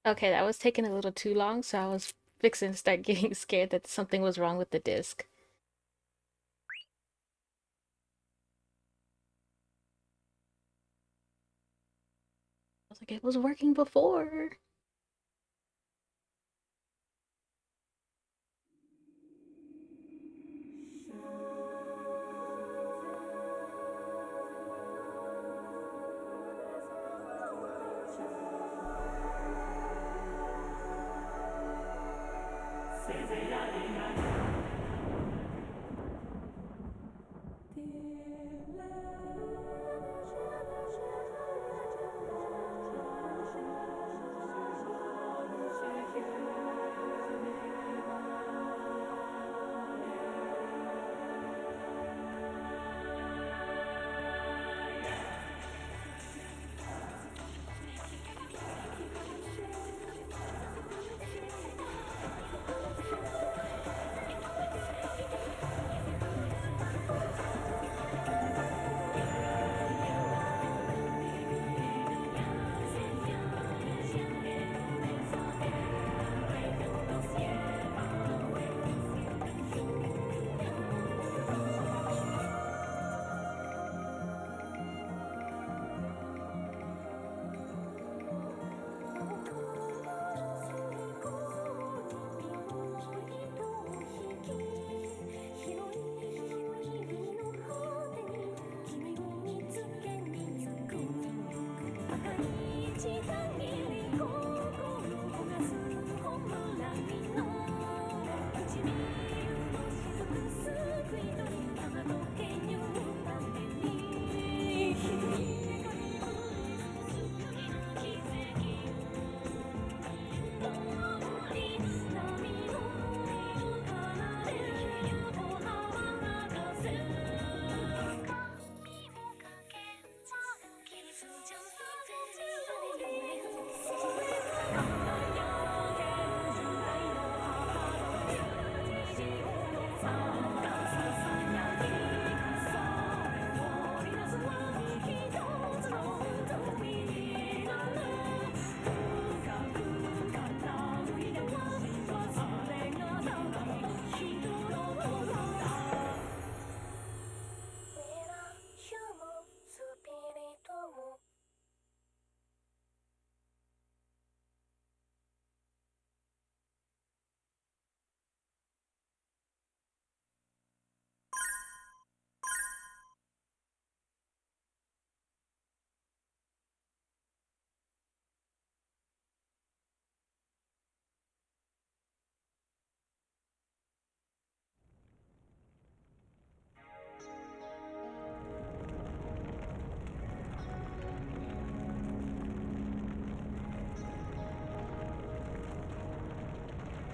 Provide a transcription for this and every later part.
Okay, that was taking a little too long, so I was fixing to start getting scared that something was wrong with the disc. I was like, it was working before.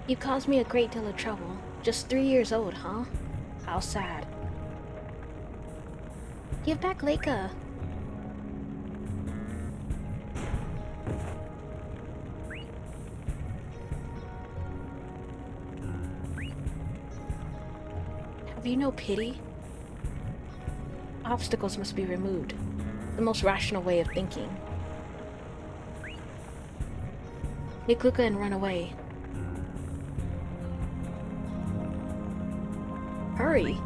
You caused me a great deal of trouble. Just 3 years old, huh? How sad. Give back Leica. Have you no pity? Obstacles must be removed. The most rational way of thinking. Take Luca and run away. Hurry!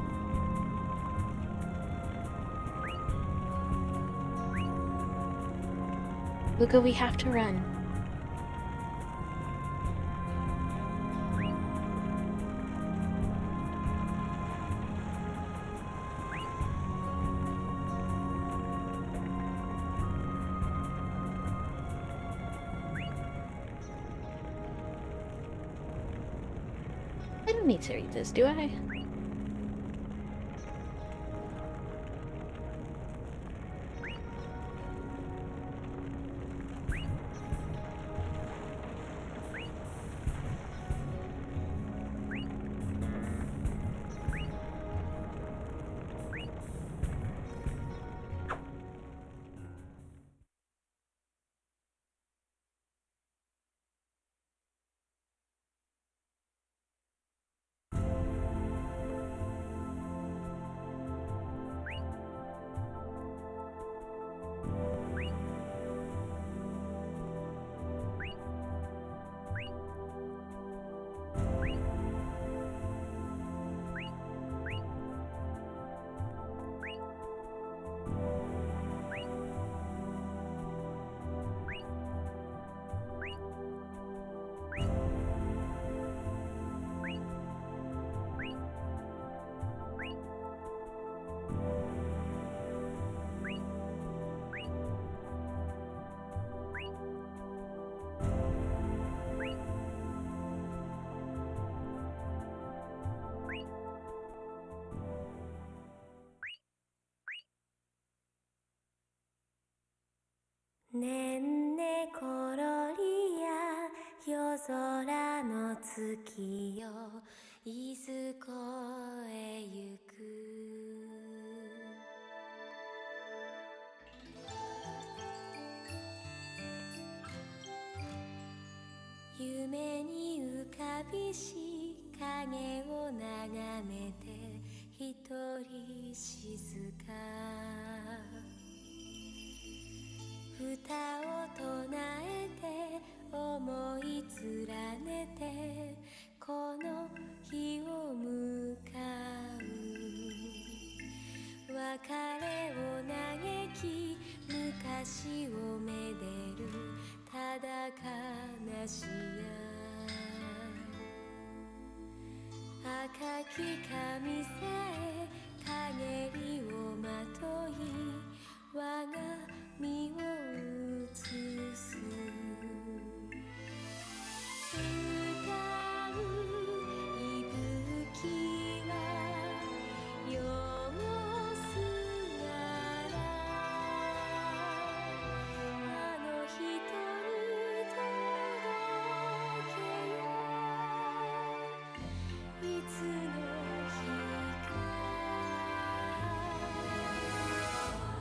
Luca, we have to run. I don't need to read this, do I? ねんねころりや夜空の月よいずこへ行く夢に浮かびし影を眺めて一人静か歌を唱えて思い連ねてこの日を迎う別れを嘆き昔をめでるただ悲しや赤き髪さえ陰りをまとい我が身を映す歌う息吹は夜のすがらあの人に届けよいつの日か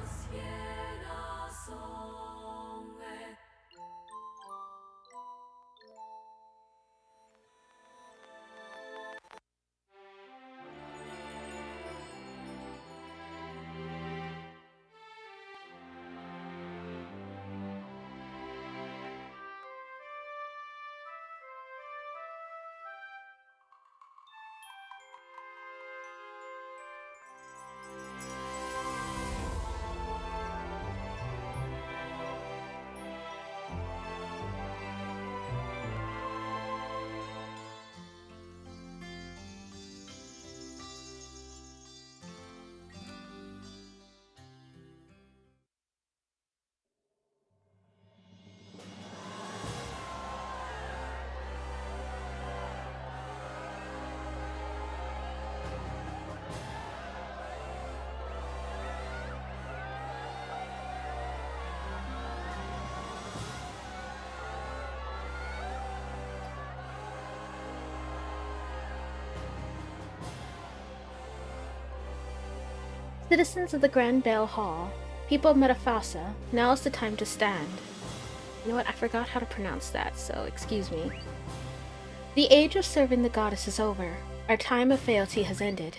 Cielo songe Citizens of the Grand Bell Hall, people of Metafalica, now is the time to stand. You know what? I forgot how to pronounce that, so excuse me. The age of serving the goddess is over. Our time of fealty has ended.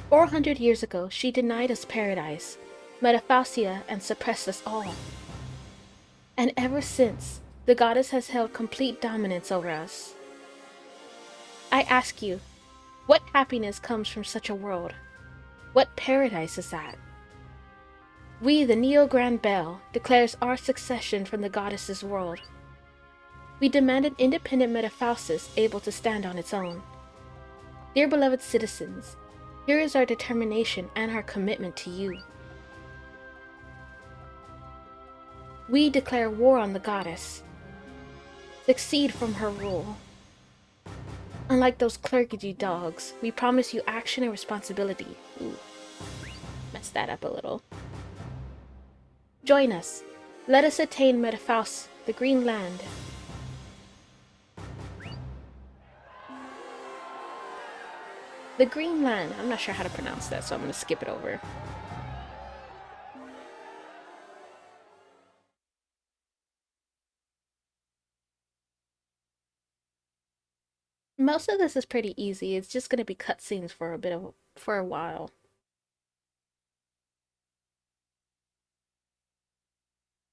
400 years ago, she denied us paradise, Metaphalia, and suppressed us all. And ever since, the goddess has held complete dominance over us. I ask you, what happiness comes from such a world? What paradise is that? We, the Neo Grand Bell, declares our succession from the goddess's world. We demand an independent Metaphasis able to stand on its own. Dear beloved citizens, here is our determination and our commitment to you. We declare war on the goddess. Succeed from her rule. Unlike those clergy dogs, we promise you action and responsibility. Ooh, messed that up a little. Join us. Let us attain Metaphaus, the Green Land. The Green Land. I'm not sure how to pronounce that, so I'm going to skip it over. Most of this is pretty easy. It's just going to be cutscenes for a while.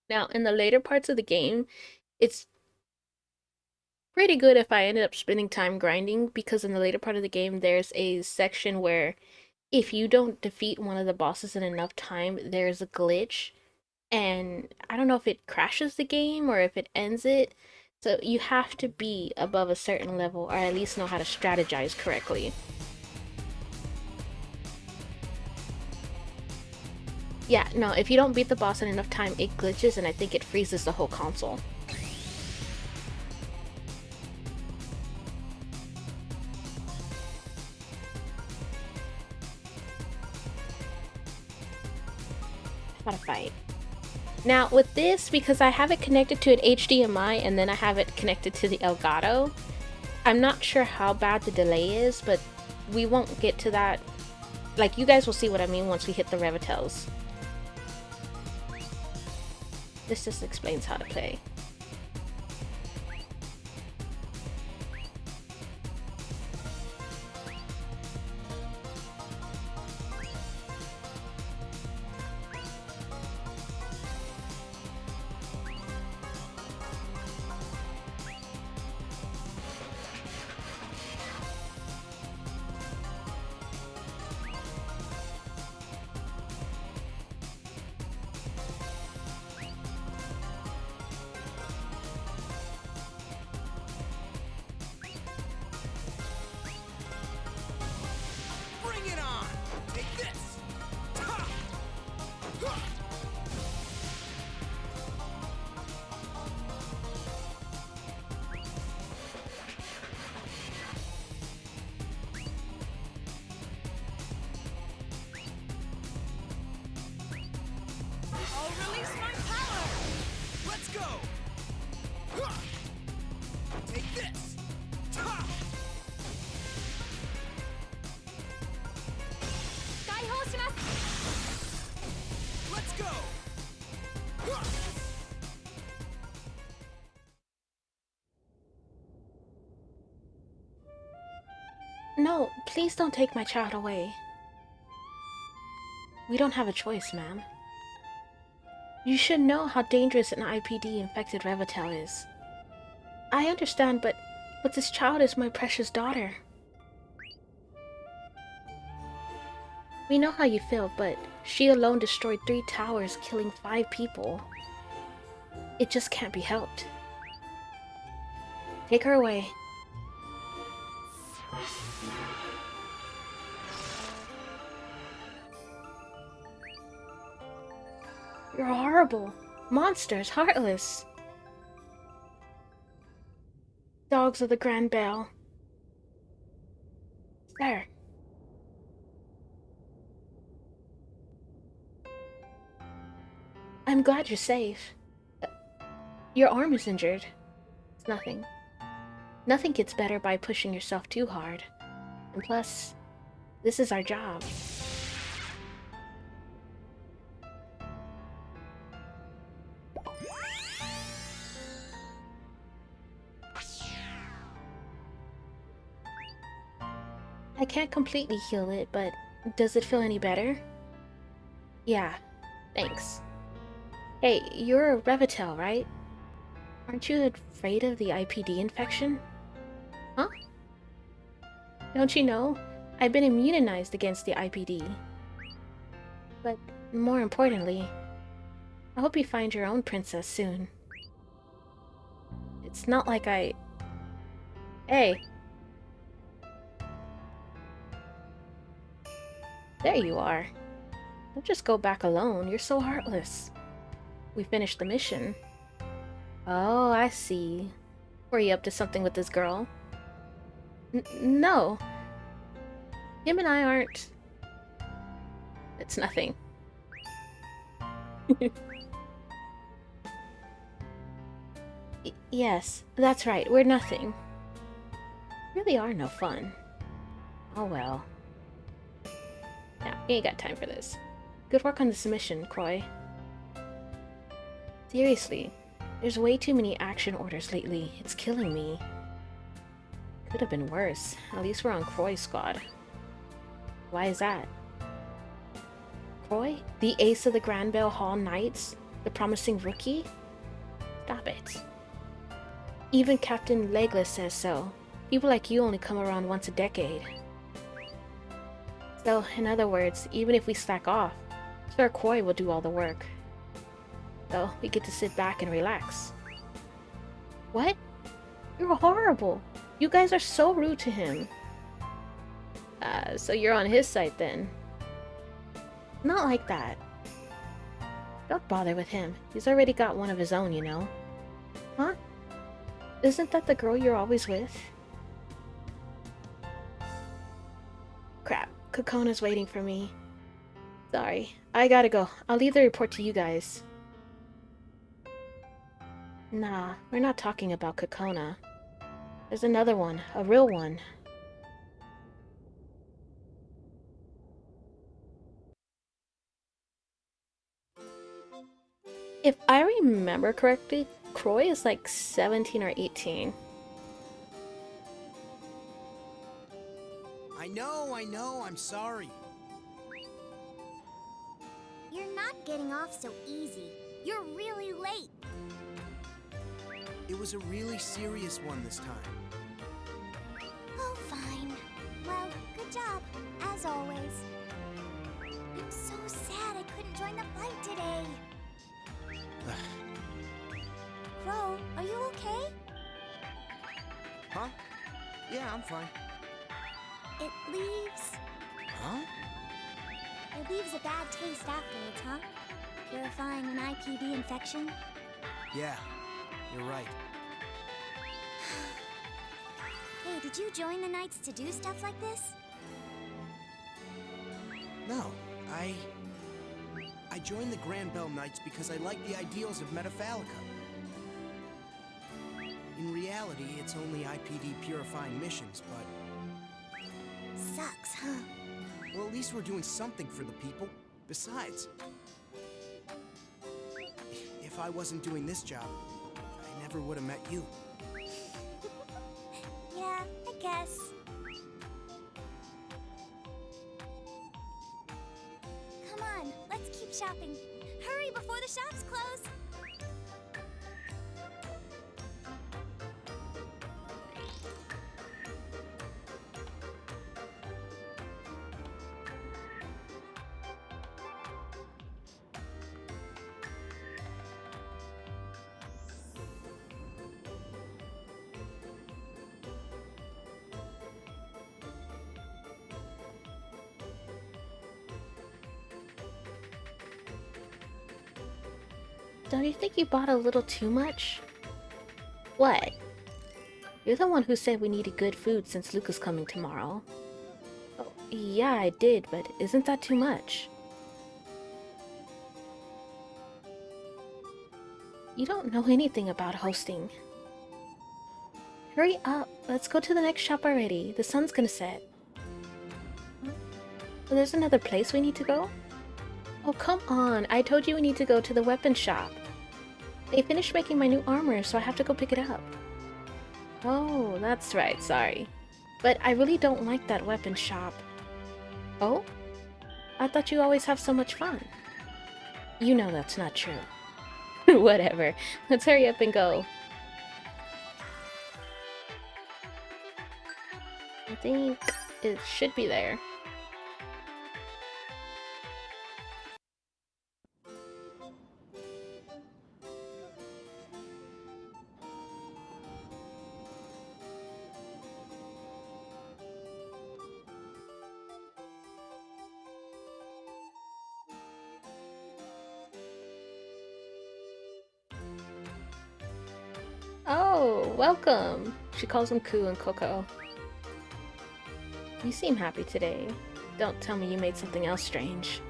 Now, in the later parts of the game, it's pretty good if I ended up spending time grinding, because in the later part of the game, there's a section where if you don't defeat one of the bosses in enough time, there's a glitch. And I don't know if it crashes the game or if it ends it. So you have to be above a certain level, or at least know how to strategize correctly. Yeah, no, if you don't beat the boss in enough time, it glitches and I think it freezes the whole console. How to fight. Now with this, because I have it connected to an HDMI and then I have it connected to the Elgato, I'm not sure how bad the delay is, but we won't get to that. Like, you guys will see what I mean once we hit the Revitels. This just explains how to play. No, please don't take my child away. We don't have a choice, ma'am. You should know how dangerous an IPD-infected Revitel is. I understand, but this child is my precious daughter. We know how you feel, but she alone destroyed 3 towers, killing 5 people. It just can't be helped. Take her away. You're horrible. Monsters, heartless. Dogs of the Grand Bell. Sir. I'm glad you're safe. Your arm is injured. It's nothing. Nothing gets better by pushing yourself too hard. And plus, this is our job. I can't completely heal it, but does it feel any better? Yeah, thanks. Hey, you're a Revitel, right? Aren't you afraid of the IPD infection? Huh? Don't you know? I've been immunized against the IPD. But more importantly, I hope you find your own princess soon. It's not like I... Hey! There you are. Don't just go back alone, you're so heartless. We finished the mission. Oh, I see. Were you up to something with this girl? No. Him and I aren't... It's nothing. Yes, that's right, we're nothing. Really are no fun. Oh well. Now, you ain't got time for this. Good work on this mission, Croy. Seriously, there's way too many action orders lately. It's killing me. Could have been worse. At least we're on Croy's squad. Why is that? Croy? The ace of the Granville Hall Knights? The promising rookie? Stop it. Even Captain Legless says so. People like you only come around once a decade. So, in other words, even if we slack off, Sir Croy will do all the work. So, we get to sit back and relax. What? You're horrible. You guys are so rude to him. So you're on his side then. Not like that. Don't bother with him. He's already got one of his own, you know. Huh? Isn't that the girl you're always with? Crap. Kokona's waiting for me. Sorry. I gotta go. I'll leave the report to you guys. Nah, we're not talking about Kokona. There's another one, a real one. If I remember correctly, Croy is like 17 or 18. I know, I'm sorry. You're not getting off so easy. You're really late. It was a really serious one this time. Oh, fine. Well, good job, as always. I'm so sad I couldn't join the flight today. Crow, are you okay? Huh? Yeah, I'm fine. It leaves... Huh? It leaves a bad taste afterwards, huh? Purifying an IPD infection? Yeah, you're right. Hey, did you join the Knights to do stuff like this? No, I joined the Grand Bell Knights because I like the ideals of Metafalica. In reality, it's only IPD purifying missions, but... Sucks, huh? Well, at least we're doing something for the people. Besides, if I wasn't doing this job, I never would have met you. Yeah, I guess. Come on, let's keep shopping. Hurry before the shops close! Don't you think you bought a little too much? What? You're the one who said we needed good food since Luca's coming tomorrow. Oh, yeah, I did, but isn't that too much? You don't know anything about hosting. Hurry up, let's go to the next shop already. The sun's gonna set. Huh? Oh, there's another place we need to go? Oh, come on, I told you we need to go to the weapon shop. They finished making my new armor, so I have to go pick it up. Oh, that's right, sorry. But I really don't like that weapon shop. Oh? I thought you always have so much fun. You know that's not true. Whatever, let's hurry up and go. I think it should be there. Oh, welcome! She calls him Ku and Coco. You seem happy today. Don't tell me you made something else strange.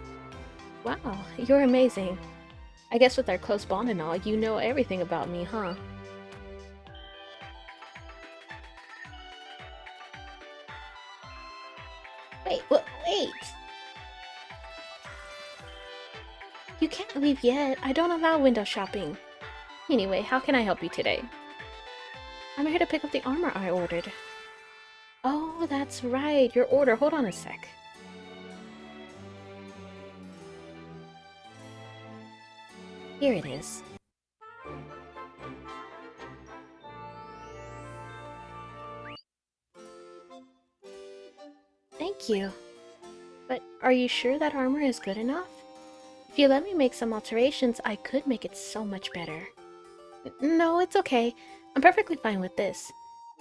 Wow, you're amazing. I guess with our close bond and all, you know everything about me, huh? Wait, wait! You can't leave yet. I don't allow window shopping. Anyway, how can I help you today? I'm here to pick up the armor I ordered. Oh, that's right. Your order. Hold on a sec. Here it is. Thank you. But are you sure that armor is good enough? If you let me make some alterations, I could make it so much better. No, it's okay. I'm perfectly fine with this.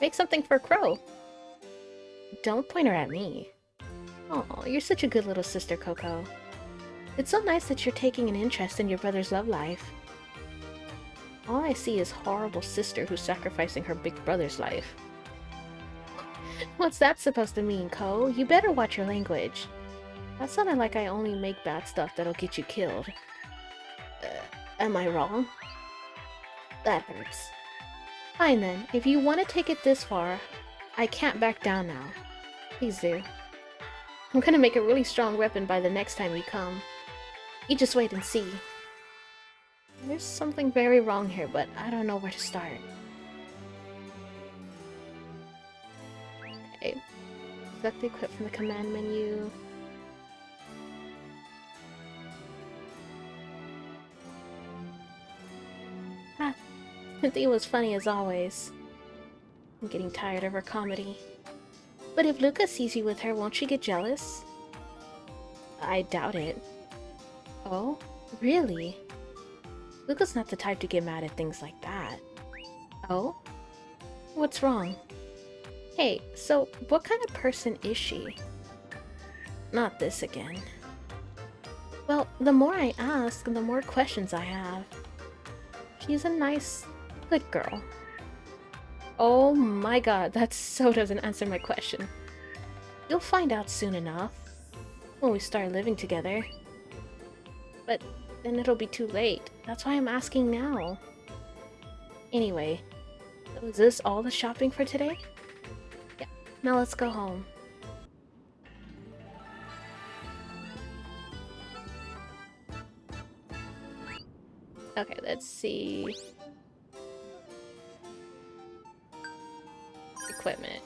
Make something for Crow. Don't point her at me. Oh, you're such a good little sister, Coco. It's so nice that you're taking an interest in your brother's love life. All I see is horrible sister who's sacrificing her big brother's life. What's that supposed to mean, Ko? You better watch your language. That sounded like I only make bad stuff that'll get you killed. Am I wrong? That hurts. Fine then, if you want to take it this far, I can't back down now. Please do. I'm gonna make a really strong weapon by the next time we come. You just wait and see. There's something very wrong here, but I don't know where to start. Okay. Select the equip from the command menu. Ah, Cynthia was funny as always. I'm getting tired of her comedy. But if Luca sees you with her, won't she get jealous? I doubt it. Oh? Really? Luca's not the type to get mad at things like that. Oh? What's wrong? Hey, so what kind of person is she? Not this again. Well, the more I ask, the more questions I have. She's a nice, good girl. Oh my god, that so doesn't answer my question. You'll find out soon enough. When we start living together. But then it'll be too late. That's why I'm asking now. Anyway, so is this all the shopping for today? Yeah, now let's go home. Okay, let's see. Equipment.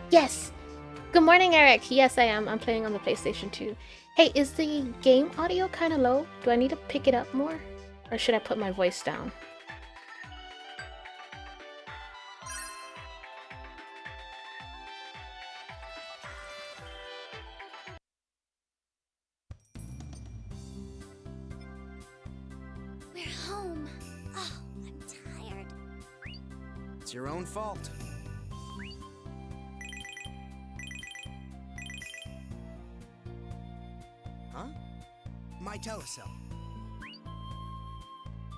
Yes! Good morning, Eric! Yes, I am. I'm playing on the PlayStation 2. Hey, is the game audio kind of low? Do I need to pick it up more? Or should I put my voice down? We're home. Oh, I'm tired. It's your own fault. Huh? My telecell.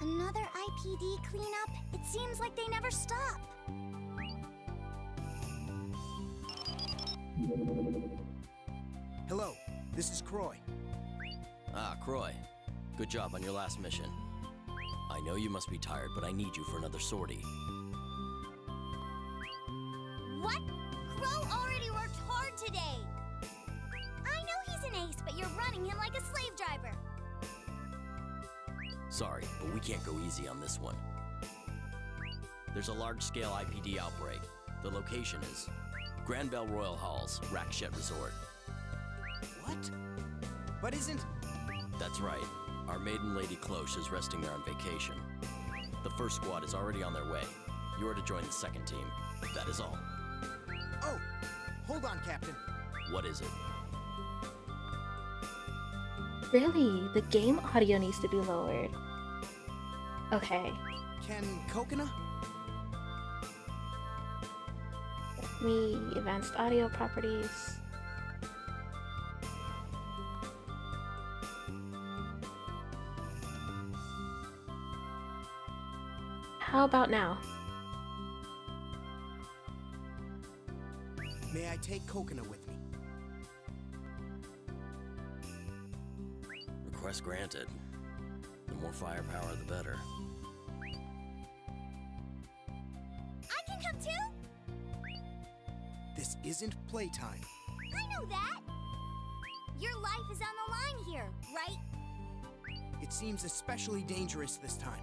Another IPD cleanup? It seems like they never stop. Hello, this is Croy. Ah, Croy. Good job on your last mission. I know you must be tired, but I need you for another sortie. What? Crow already worked hard today. I know he's an ace, but you're running him like a slave driver. Sorry, but we can't go easy on this one. There's a large-scale IPD outbreak. The location is Grand Bell Royal Halls, Rakshet Resort. What? But isn't... That's right. Our maiden lady Cloche is resting there on vacation. The first squad is already on their way. You are to join the second team. That is all. Oh, hold on, Captain. What is it? Really? The game audio needs to be lowered. Okay. Can Coconut? Me, advanced audio properties. How about now? May I take Coconut with me? Request granted. The more firepower, the better. I can come too? This isn't playtime. I know that. Your life is on the line here, right? It seems especially dangerous this time.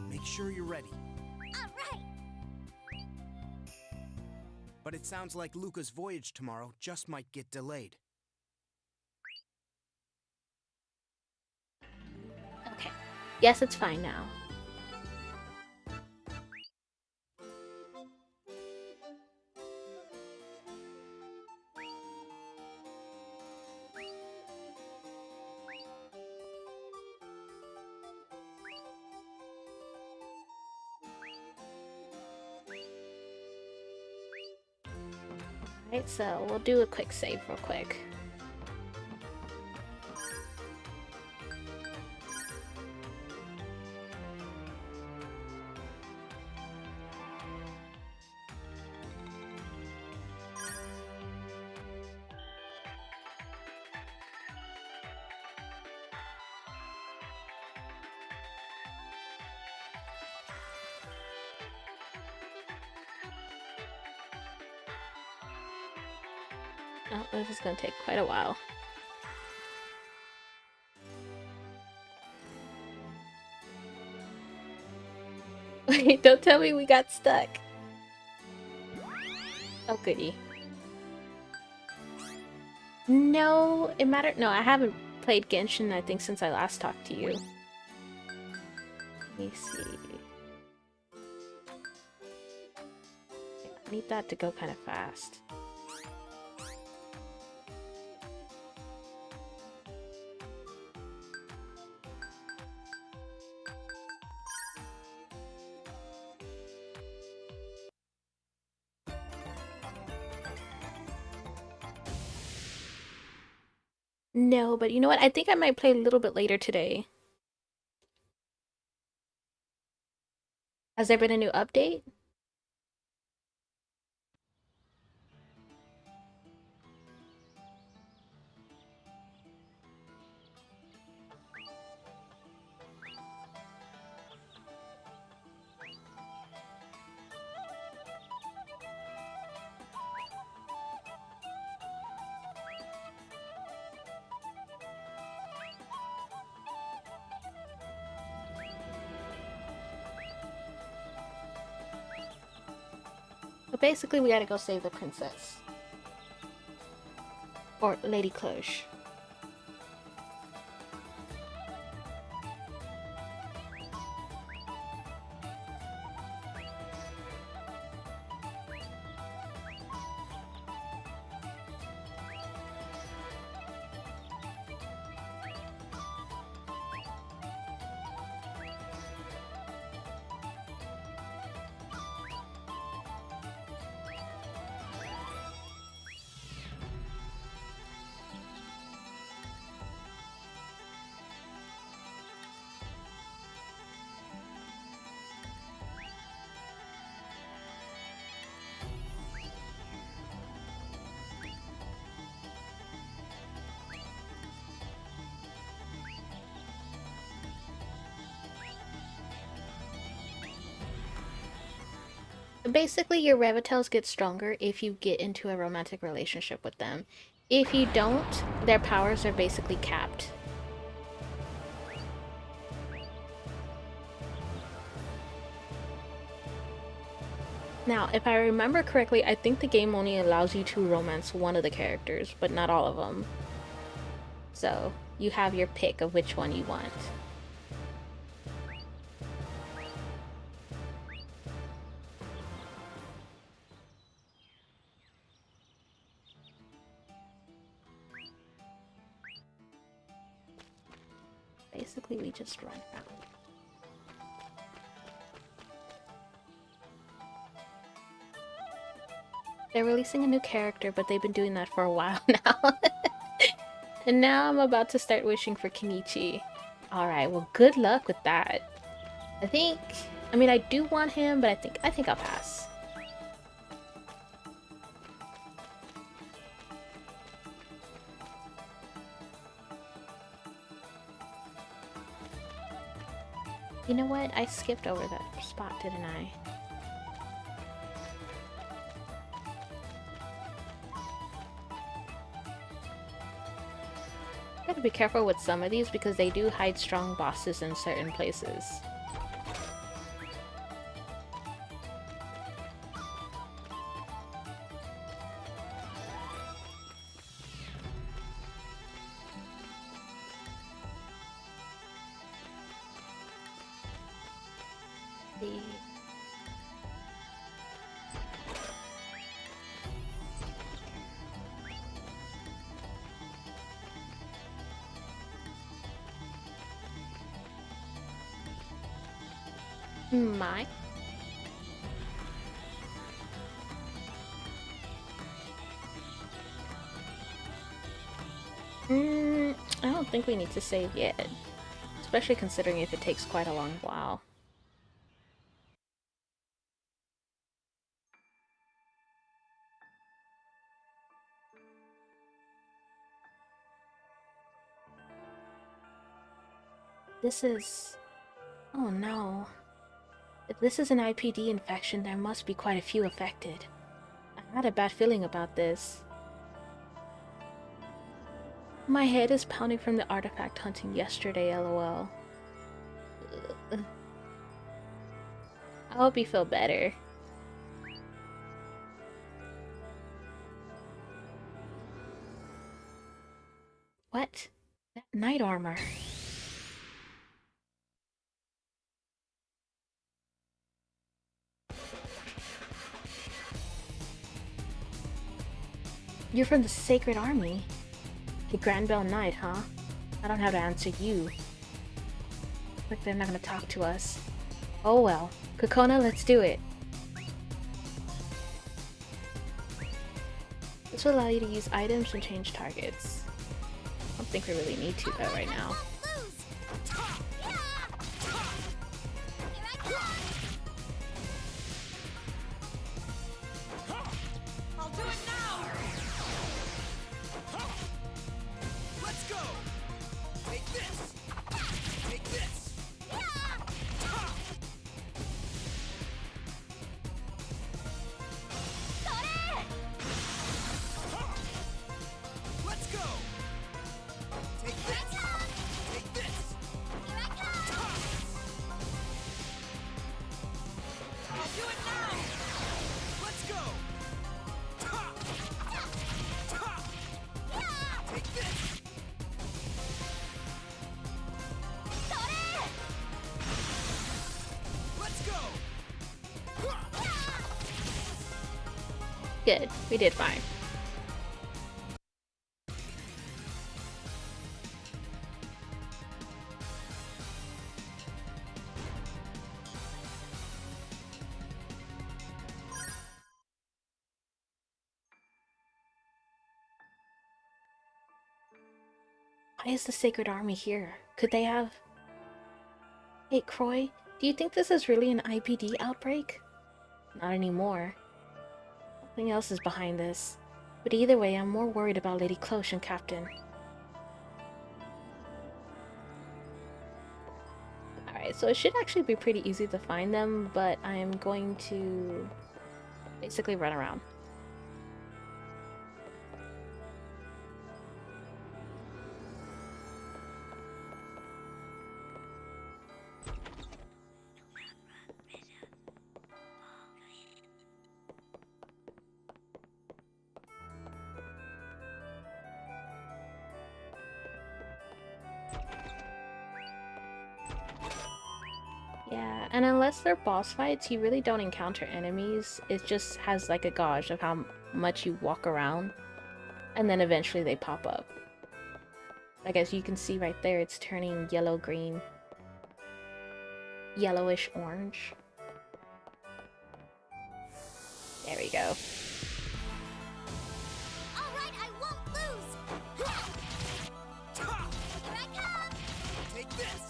Make sure you're ready. All right. But it sounds like Luca's voyage tomorrow just might get delayed. Okay. Yes, it's fine now. Alright, so we'll do a quick save real quick. Oh, this is gonna take quite a while. Wait, don't tell me we got stuck. Oh, goody. No, it mattered. No, I haven't played Genshin, I think, since I last talked to you. Let me see. I need that to go kind of fast. No, but you know what? I think I might play a little bit later today. Has there been a new update? But basically, we gotta go save the princess. Or Lady Cloche. Basically, your Revitals get stronger if you get into a romantic relationship with them. If you don't, their powers are basically capped. Now, if I remember correctly, I think the game only allows you to romance one of the characters, but not all of them. So, you have your pick of which one you want. Basically, we just run around. They're releasing a new character, but they've been doing that for a while now. And now I'm about to start wishing for Kenichi. Alright, well, good luck with that. I mean, I do want him, but I think I'll pass. You know what? I skipped over that spot, didn't I? Gotta be careful with some of these because they do hide strong bosses in certain places. My. I don't think we need to save yet. Especially considering if it takes quite a long while. This is... Oh no. If this is an IPD infection, there must be quite a few affected. I had a bad feeling about this. My head is pounding from the artifact hunting yesterday, lol. Ugh. I hope you feel better. What? That knight armor. You're from the Sacred Army. The Grand Bell Knight, huh? I don't have to answer you. Like they're not gonna talk to us. Oh well. Kokona, let's do it. This will allow you to use items and change targets. I don't think we really need to though right now. I'll do it now! Let's go! Take this! Take this! Let's go! Take this! Take this! I'll do it now! Let's go! Take this! Let's go! Good. We did fine. Why is the Sacred Army here? Could they have... Hey, Croy, do you think this is really an IPD outbreak? Not anymore. Something else is behind this. But either way, I'm more worried about Lady Cloche and Captain. Alright, so it should actually be pretty easy to find them, but I'm going to basically run around. Yeah, and unless they're boss fights, you really don't encounter enemies. It just has like a gauge of how much you walk around, and then eventually they pop up. Like as you can see right there, it's turning yellow-green, yellowish orange. There we go. All right, I won't lose. Here I come. Take this!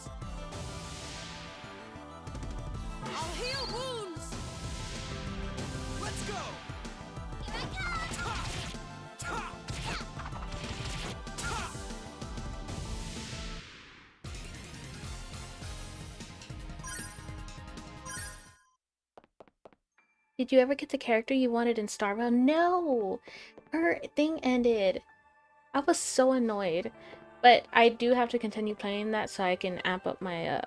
I'll heal wounds! Let's go! Here I come. Did you ever get the character you wanted in Starville? No! Her thing ended. I was so annoyed. But I do have to continue playing that so I can amp up my,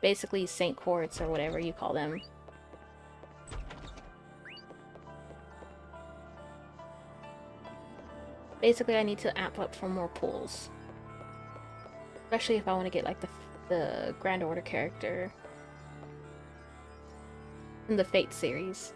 basically Saint Quartz or whatever you call them. Basically, I need to amp up for more pulls. Especially if I want to get, like, the Grand Order character in the Fate series.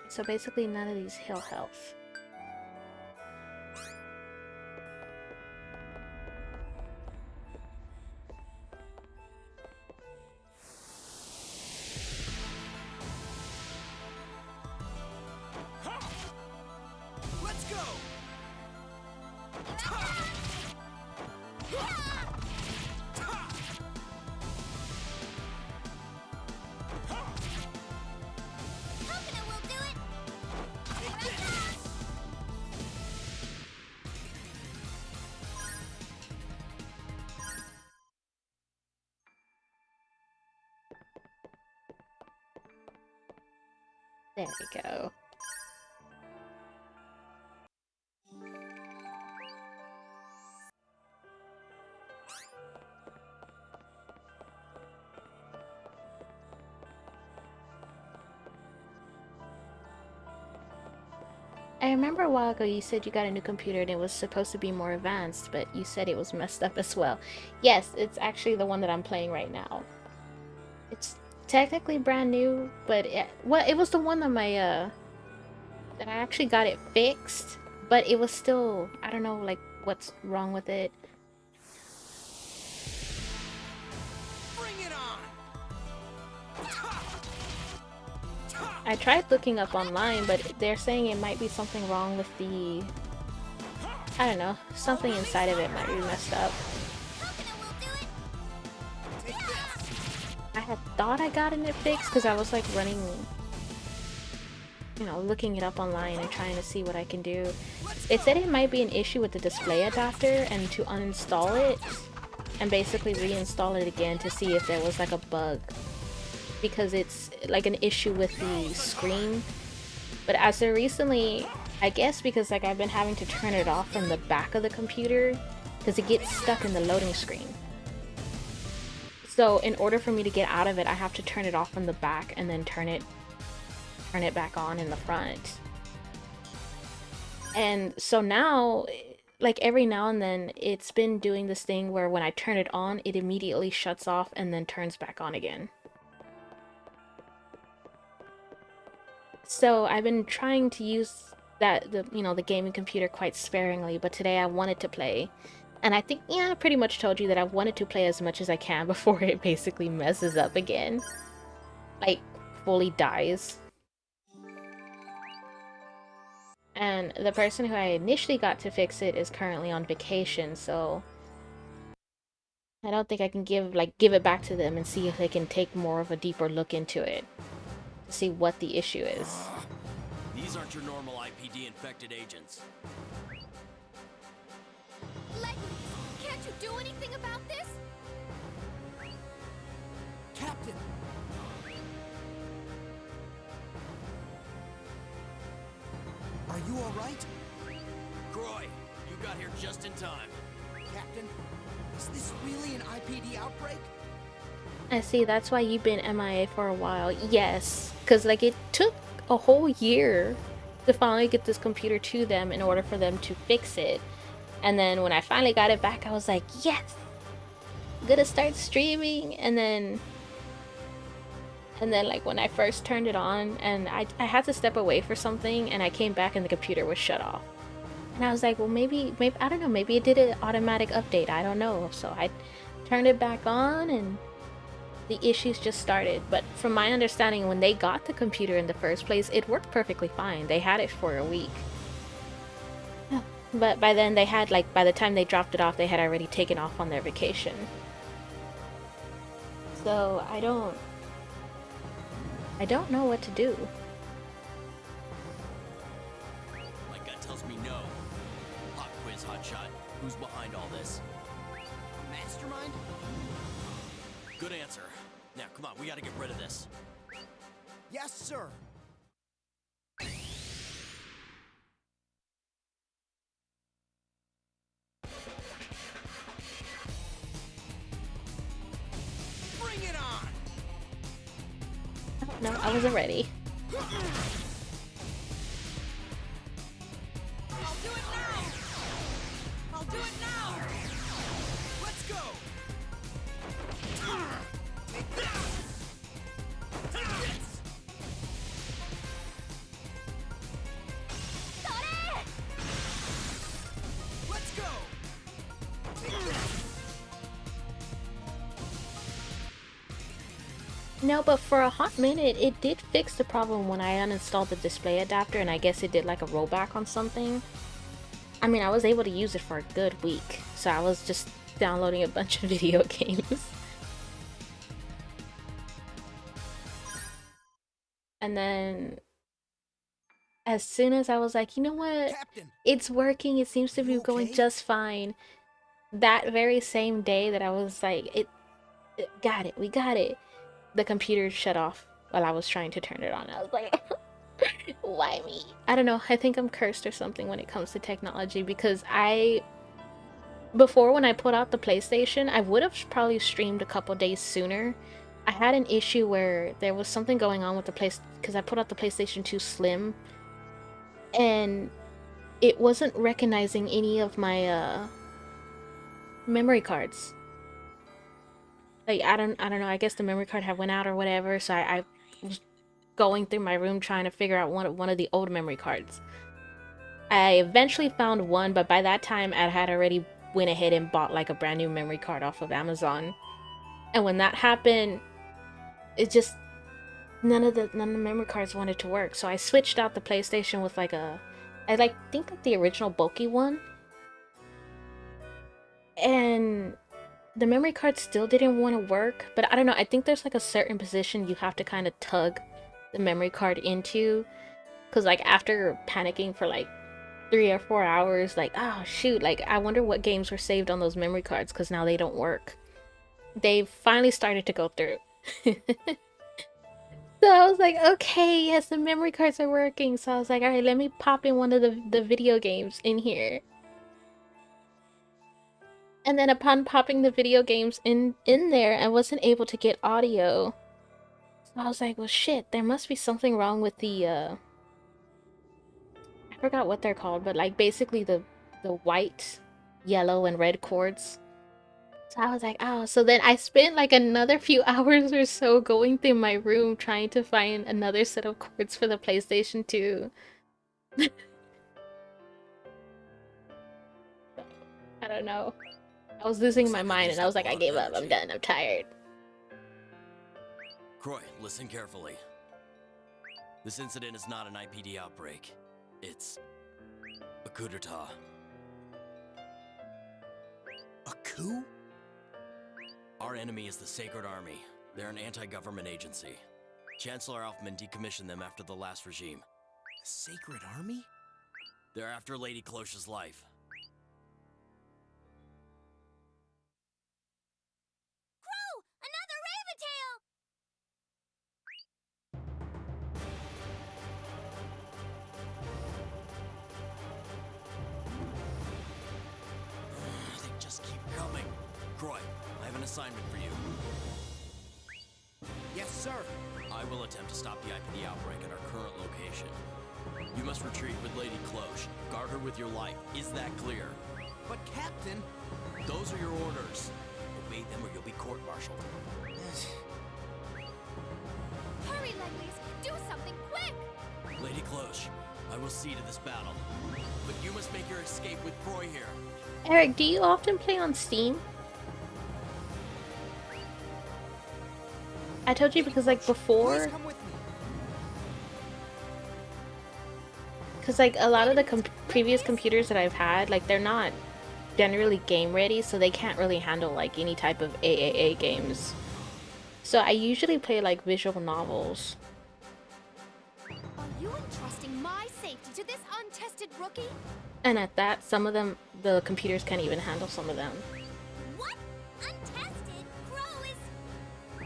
So basically none of these heal health. There we go. I remember a while ago you said you got a new computer and it was supposed to be more advanced, but you said it was messed up as well. Yes, it's actually the one that I'm playing right now. It's technically brand new, but it was the one that that I actually got it fixed, but it was still, I don't know like what's wrong with it. Bring it on! I tried looking up online, but they're saying it might be something wrong with the, I don't know, something inside of it might be messed up. I had thought I gotten it fixed because I was like running, you know, looking it up online and trying to see what I can do. It said it might be an issue with the display adapter and to uninstall it and basically reinstall it again to see if there was like a bug, because it's like an issue with the screen. But as of recently, I guess because like I've been having to turn it off from the back of the computer because it gets stuck in the loading screen. So in order for me to get out of it, I have to turn it off from the back and then turn it back on in the front. And so now, like every now and then, it's been doing this thing where when I turn it on, it immediately shuts off and then turns back on again. So I've been trying to use the gaming computer quite sparingly, but today I wanted to play. And I think, yeah, I pretty much told you that I wanted to play as much as I can before it basically messes up again. Like, fully dies. And the person who I initially got to fix it is currently on vacation, so I don't think I can give it back to them and see if they can take more of a deeper look into it to see what the issue is. These aren't your normal IPD infected agents. Let me. Can't you do anything about this? Captain! Are you alright? Croy, you got here just in time. Captain, is this really an IPD outbreak? I see, that's why you've been MIA for a while. Yes, because like it took a whole year to finally get this computer to them in order for them to fix it. And then when I finally got it back, I was like, yes! I'm gonna start streaming. And then like when I first turned it on and I had to step away for something and I came back and the computer was shut off. And I was like, well, maybe I don't know, maybe it did an automatic update, I don't know. So I turned it back on and the issues just started. But from my understanding, when they got the computer in the first place, it worked perfectly fine. They had it for a week. But by then they had, like, by the time they dropped it off, they had already taken off on their vacation. So I don't know what to do. My gut tells me no. Hot quiz, hotshot. Who's behind all this? A mastermind? Good answer. Now, come on, we gotta get rid of this. Yes, sir. Bring it on! No, I wasn't ready. I'll do it now! I'll do it now! Let's go! Take this! Take this! Let's go! Take this! No, but for a hot minute, it did fix the problem when I uninstalled the display adapter, and I guess it did like a rollback on something. I mean, I was able to use it for a good week, so I was just downloading a bunch of video games. And then, as soon as I was like, you know what, Captain! it's working, it seems to be You going okay? just fine. That very same day that I was like, we got it. The computer shut off while I was trying to turn it on. I was like, Why me? I don't know. I think I'm cursed or something when it comes to technology because before when I put out the PlayStation, I would have probably streamed a couple days sooner. I had an issue where there was something going on with the place because I put out the PlayStation 2 Slim and it wasn't recognizing any of my memory cards. Like I don't know. I guess the memory card had went out or whatever. So I was going through my room trying to figure out one of the old memory cards. I eventually found one, but by that time I had already went ahead and bought like a brand new memory card off of Amazon. And when that happened, it just none of the memory cards wanted to work. So I switched out the PlayStation with like I think like the original bulky one. And the memory card still didn't want to work, but I don't know. I think there's like a certain position you have to kind of tug the memory card into, because like after panicking for like 3 or 4 hours, like, oh shoot, like I wonder what games were saved on those memory cards because now they don't work. They finally started to go through. So I was like, okay, yes, the memory cards are working. So I was like, all right, let me pop in one of the video games in here. And then upon popping the video games in there, I wasn't able to get audio. So I was like, well shit, there must be something wrong with the I forgot what they're called, but like basically the white, yellow, and red cords. So I was like, oh, so then I spent like another few hours or so going through my room trying to find another set of cords for the PlayStation 2. I don't know. I was losing my mind and I was like, I gave up. I'm done. I'm tired. Croy, listen carefully. This incident is not an IPD outbreak. It's a coup d'etat. A coup? Our enemy is the Sacred Army. They're an anti-government agency. Chancellor Alfman decommissioned them after the last regime. The Sacred Army? They're after Lady Cloche's life. Crow! Another Raven-tail! They just keep coming. Croy, I have an assignment for you. Yes, sir. I will attempt to stop the IPD outbreak at our current location. You must retreat with Lady Cloche. Guard her with your life. Is that clear? But Captain... Those are your orders. Obey them or you'll be court-martialed. Hurry, Leglies! Do something quick! Lady Cloche, I will see to this battle. But you must make your escape with Croy here. Eric, do you often play on Steam? I told you because like before, Please come with me. because like a lot of the previous computers that I've had, like they're not generally game ready, so they can't really handle like any type of AAA games. So I usually play like visual novels. Are you entrusting my safety to this untested rookie? And at that, some of them, the computers can't even handle some of them. What? Untested? Crow is...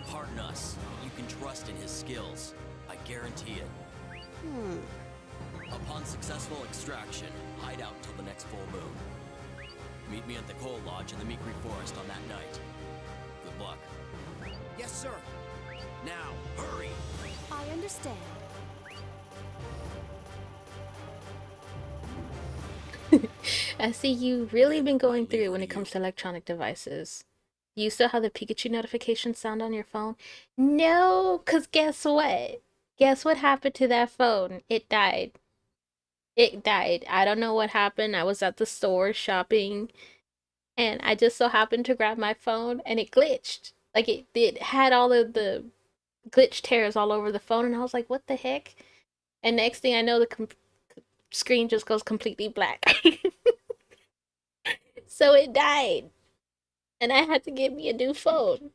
Pardon us. You can trust in his skills. I guarantee it. Upon successful extraction, hide out till the next full moon. Meet me at the coal lodge in the Mikri Forest on that night. Good luck. Yes, sir. Now, hurry! I understand. I see you really been going through when it comes to electronic devices. Do you still have the Pikachu notification sound on your phone? No, because guess what? Guess what happened to that phone? It died. It died. I don't know what happened. I was at the store shopping and I just so happened to grab my phone and it glitched. Like it had all of the glitch tears all over the phone and I was like, what the heck? And next thing I know, the screen just goes completely black. So it died. And I had to get me a new phone.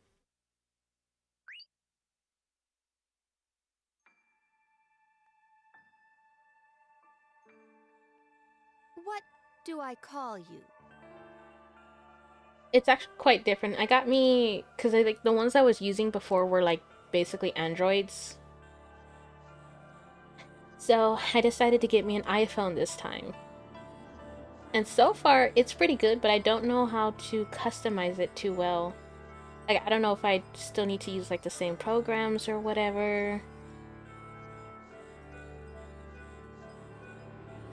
What do I call you? It's actually quite different. I got me because I like the ones I was using before were like basically Androids. So I decided to get me an iPhone this time. And so far, it's pretty good, but I don't know how to customize it too well. Like, I don't know if I still need to use, like, the same programs or whatever.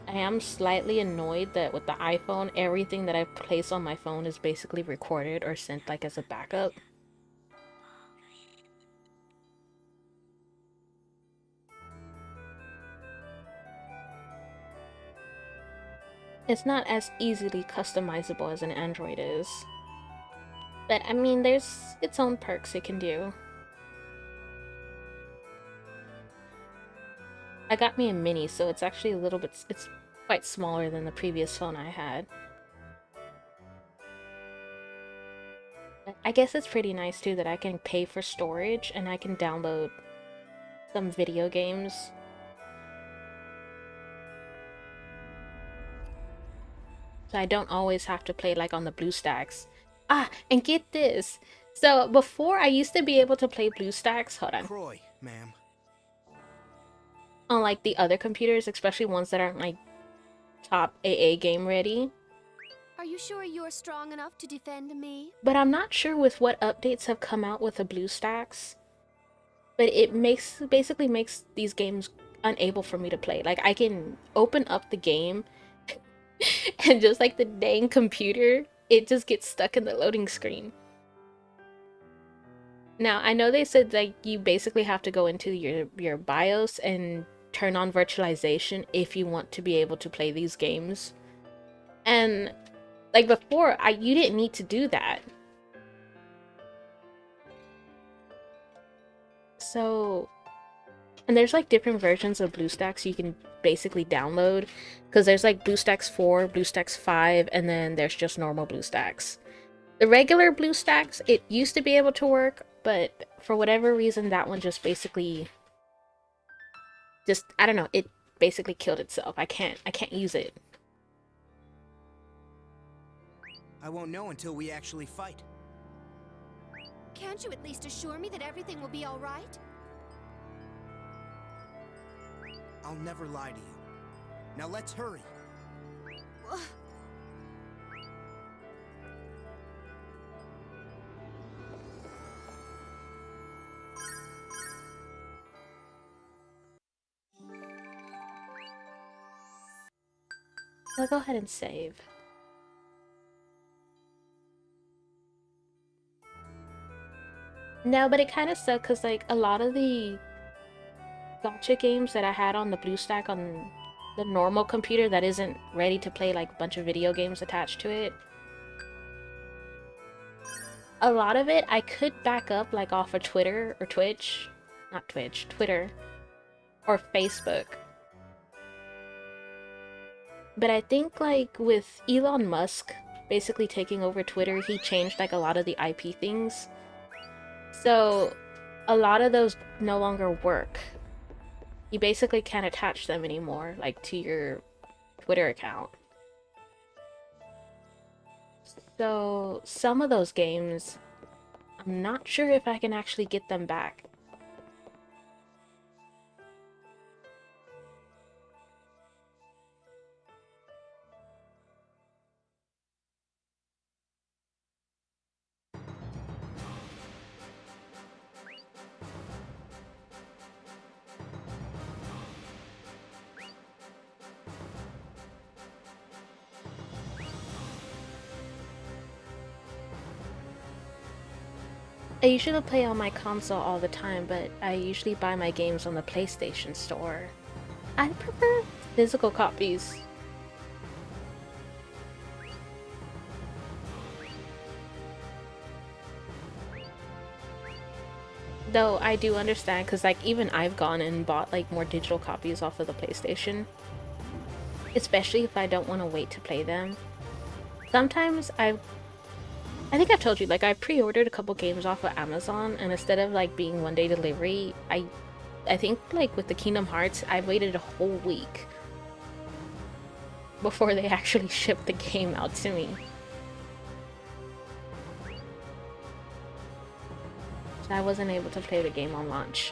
I am slightly annoyed that with the iPhone, everything that I place on my phone is basically recorded or sent, like, as a backup. It's not as easily customizable as an Android is. But, I mean, there's its own perks it can do. I got me a mini, so it's actually a little bit, it's quite smaller than the previous phone I had. But I guess it's pretty nice too that I can pay for storage and I can download some video games. So I don't always have to play like on the BlueStacks. Ah, and get this. So before I used to be able to play BlueStacks, hold on, Croy, ma'am. on like the other computers, especially ones that aren't like top AA game ready. Are you sure you're strong enough to defend me? But I'm not sure with what updates have come out with the BlueStacks. But it basically makes these games unable for me to play. Like, I can open up the game and just like the dang computer, it just gets stuck in the loading screen. Now, I know they said like you basically have to go into your BIOS and turn on virtualization if you want to be able to play these games. And like before, you didn't need to do that. So, and there's like different versions of BlueStacks you can basically download, because there's like BlueStacks 4, BlueStacks 5, and then there's just normal BlueStacks. The regular BlueStacks, it used to be able to work, but for whatever reason, that one just basically, I don't know, it basically killed itself. I can't use it. I won't know until we actually fight. Can't you at least assure me that everything will be all right? I'll never lie to you. Now let's hurry. I'll go ahead and save. No, but it kind of sucked because like a lot of the gacha games that I had on the BlueStack on the normal computer that isn't ready to play like a bunch of video games attached to it, a lot of it I could back up like off of Twitter or Twitch, not Twitch, Twitter or Facebook. But I think like with Elon Musk basically taking over Twitter, he changed like a lot of the IP things. So a lot of those no longer work. You basically can't attach them anymore, like to your Twitter account. So some of those games, I'm not sure if I can actually get them back. I usually play on my console all the time, but I usually buy my games on the PlayStation Store. I prefer physical copies. Though I do understand, because like even I've gone and bought like more digital copies off of the PlayStation. Especially if I don't want to wait to play them. Sometimes I think I've told you, like, I pre-ordered a couple games off of Amazon, and instead of, like, being one-day delivery, I think, like, with the Kingdom Hearts, I waited a whole week before they actually shipped the game out to me. So I wasn't able to play the game on launch.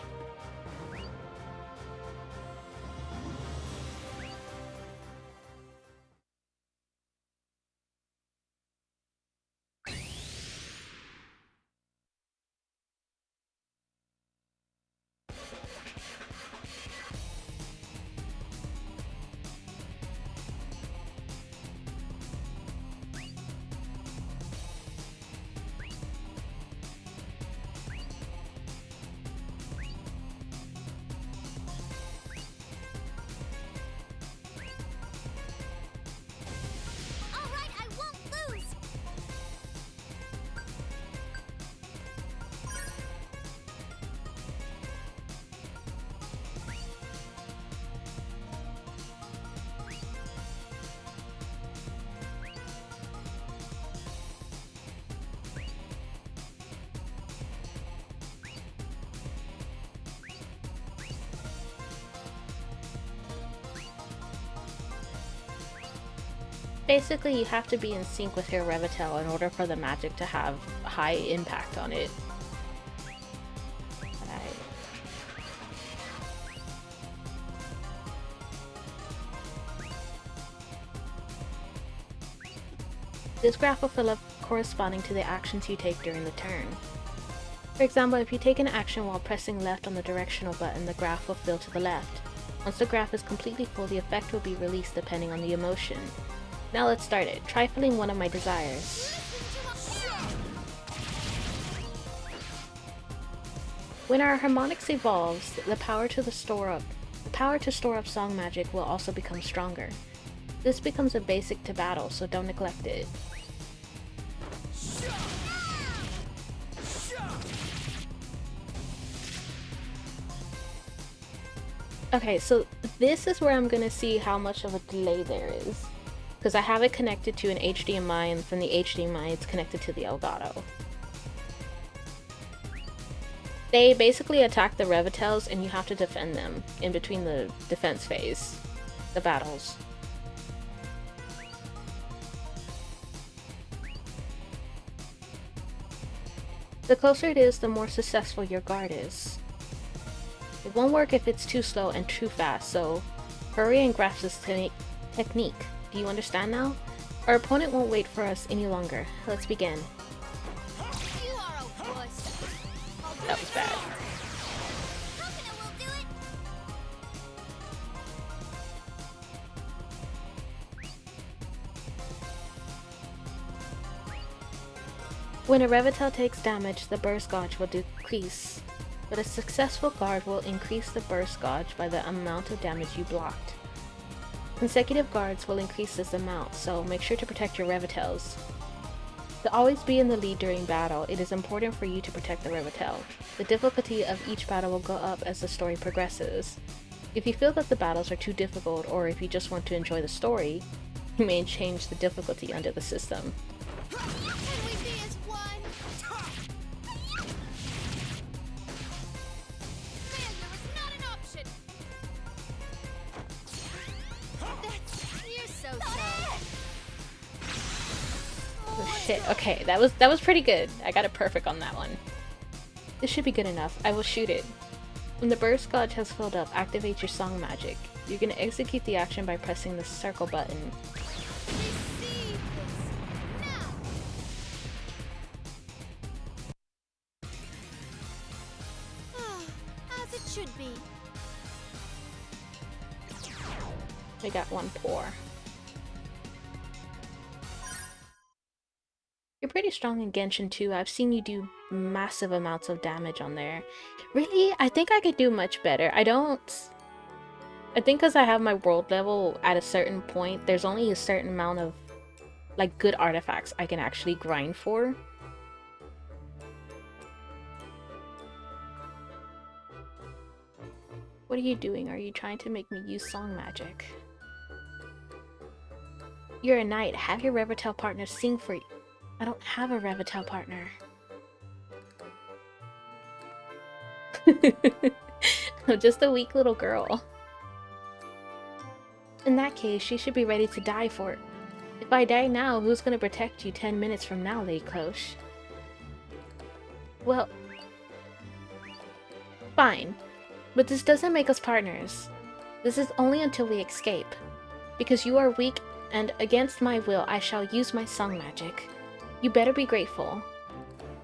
Basically, you have to be in sync with your Revitel in order for the magic to have high impact on it. Alright. This graph will fill up corresponding to the actions you take during the turn. For example, if you take an action while pressing left on the directional button, the graph will fill to the left. Once the graph is completely full, the effect will be released depending on the emotion. Now let's start it. Try filling one of my desires. When our harmonics evolves, the power to store up song magic will also become stronger. This becomes a basic to battle, so don't neglect it. Okay, so this is where I'm gonna see how much of a delay there is. Because I have it connected to an HDMI, and from the HDMI it's connected to the Elgato. They basically attack the Revitels and you have to defend them in between the defense phase, the battles. The closer it is, the more successful your guard is. It won't work if it's too slow and too fast, so hurry and grasp this technique. Do you understand now? Our opponent won't wait for us any longer. Let's begin. That was bad. When a Revitel takes damage, the burst gauge will decrease, but a successful guard will increase the burst gauge by the amount of damage you blocked. Consecutive guards will increase this amount, so make sure to protect your Revitels. To always be in the lead during battle, it is important for you to protect the Revitel. The difficulty of each battle will go up as the story progresses. If you feel that the battles are too difficult, or if you just want to enjoy the story, you may change the difficulty under the system. Oh shit, okay, that was pretty good. I got it perfect on that one. This should be good enough. I will shoot it. When the burst gauge has filled up, activate your song magic. You're gonna execute the action by pressing the circle button. As it should be. We got one pour. You're pretty strong in Genshin too. I've seen you do massive amounts of damage on there. Really? I think I could do much better. I think because I have my world level at a certain point, there's only a certain amount of like good artifacts I can actually grind for. What are you doing? Are you trying to make me use song magic? You're a knight. Have your Revitel partner sing for you. I don't have a Revitel partner. I'm just a weak little girl. In that case, she should be ready to die for it. If I die now, who's gonna protect you 10 minutes from now, Lady Cloche? Well... fine. But this doesn't make us partners. This is only until we escape. Because you are weak, and against my will, I shall use my song magic. You better be grateful.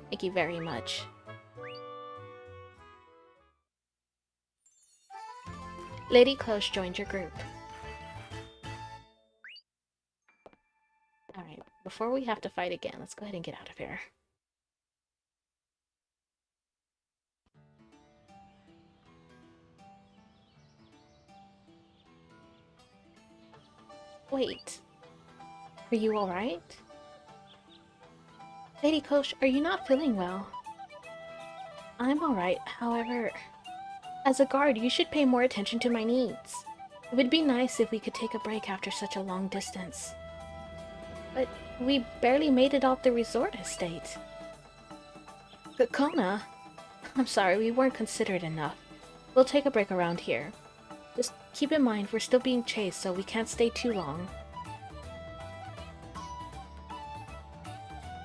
Thank you very much. Lady Cloche joined your group. Alright, before we have to fight again, let's go ahead and get out of here. Wait. Are you alright? Lady Cloche, are you not feeling well? I'm alright, however... as a guard, you should pay more attention to my needs. It would be nice if we could take a break after such a long distance. But we barely made it off the resort estate. Kona? I'm sorry, we weren't considerate enough. We'll take a break around here. Just keep in mind, we're still being chased, so we can't stay too long.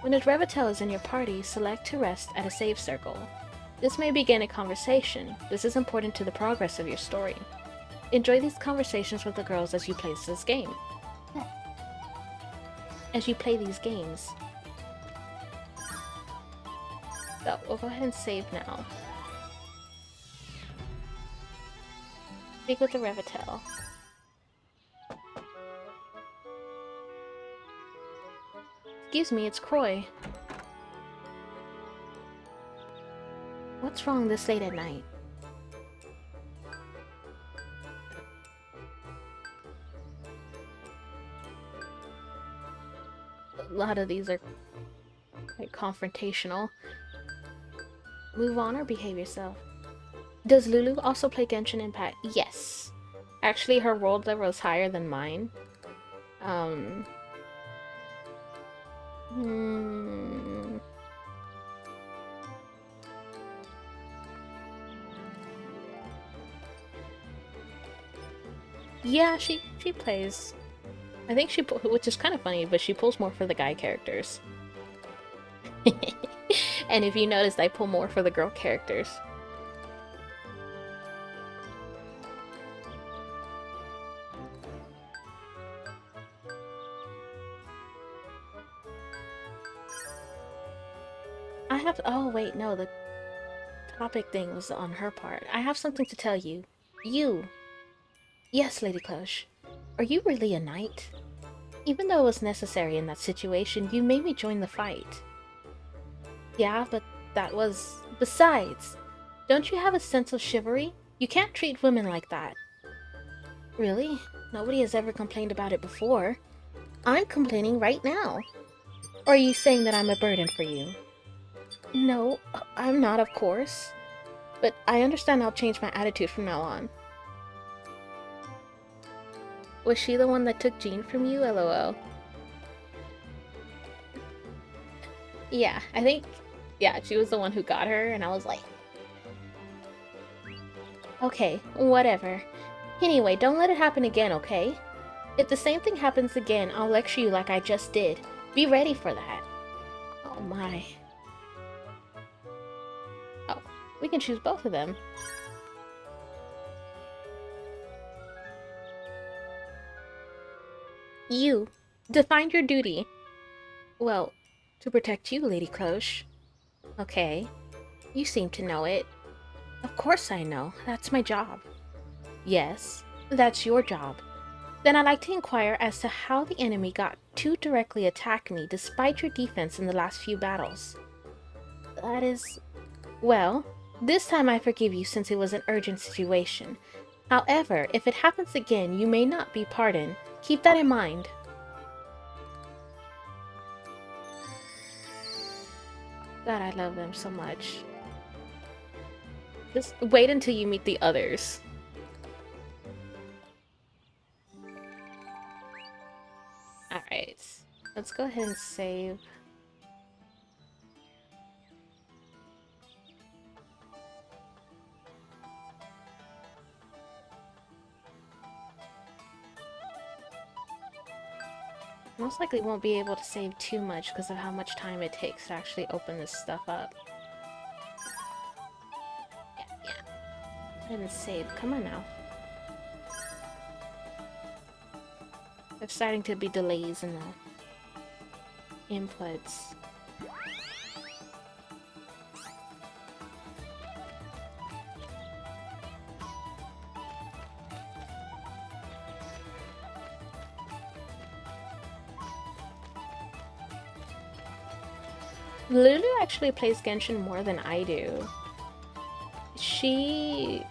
When a Revitel is in your party, select to rest at a save circle. This may begin a conversation. This is important to the progress of your story. Enjoy these conversations with the girls as you play this game. As you play these games. So, we'll go ahead and save now. Speak with the Revitel. Excuse me, it's Croy. What's wrong this late at night? A lot of these are quite confrontational. Move on or behave yourself. Does Lulu also play Genshin Impact? Yes. Actually, her world level is higher than mine. Yeah, she plays. I think which is kind of funny, but she pulls more for the guy characters. And if you noticed, I pull more for the girl characters. Oh wait, no, the topic thing was on her part. I have something to tell you. You! Yes, Lady Cloche. Are you really a knight? Even though it was necessary in that situation, you made me join the fight. Yeah, but that was... Besides, don't you have a sense of chivalry? You can't treat women like that. Really? Nobody has ever complained about it before. I'm complaining right now. Or are you saying that I'm a burden for you? No, I'm not, of course. But I understand I'll change my attitude from now on. Was she the one that took Jean from you? LOL. Yeah, I think... Yeah, she was the one who got her, and I was like... Okay, whatever. Anyway, don't let it happen again, okay? If the same thing happens again, I'll lecture you like I just did. Be ready for that. Oh my... Oh, we can choose both of them. You. Define your duty. Well, to protect you, Lady Cloche. Okay. You seem to know it. Of course I know. That's my job. Yes, that's your job. Then I'd like to inquire as to how the enemy got to directly attack me despite your defense in the last few battles. That is... Well, this time I forgive you since it was an urgent situation. However, if it happens again, you may not be pardoned. Keep that in mind. God, I love them so much. Just wait until you meet the others. Alright, let's go ahead and save. Most likely won't be able to save too much because of how much time it takes to actually open this stuff up. Yeah. Go ahead and save. Come on now. There's starting to be delays in the inputs. Lulu actually plays Genshin more than I do. She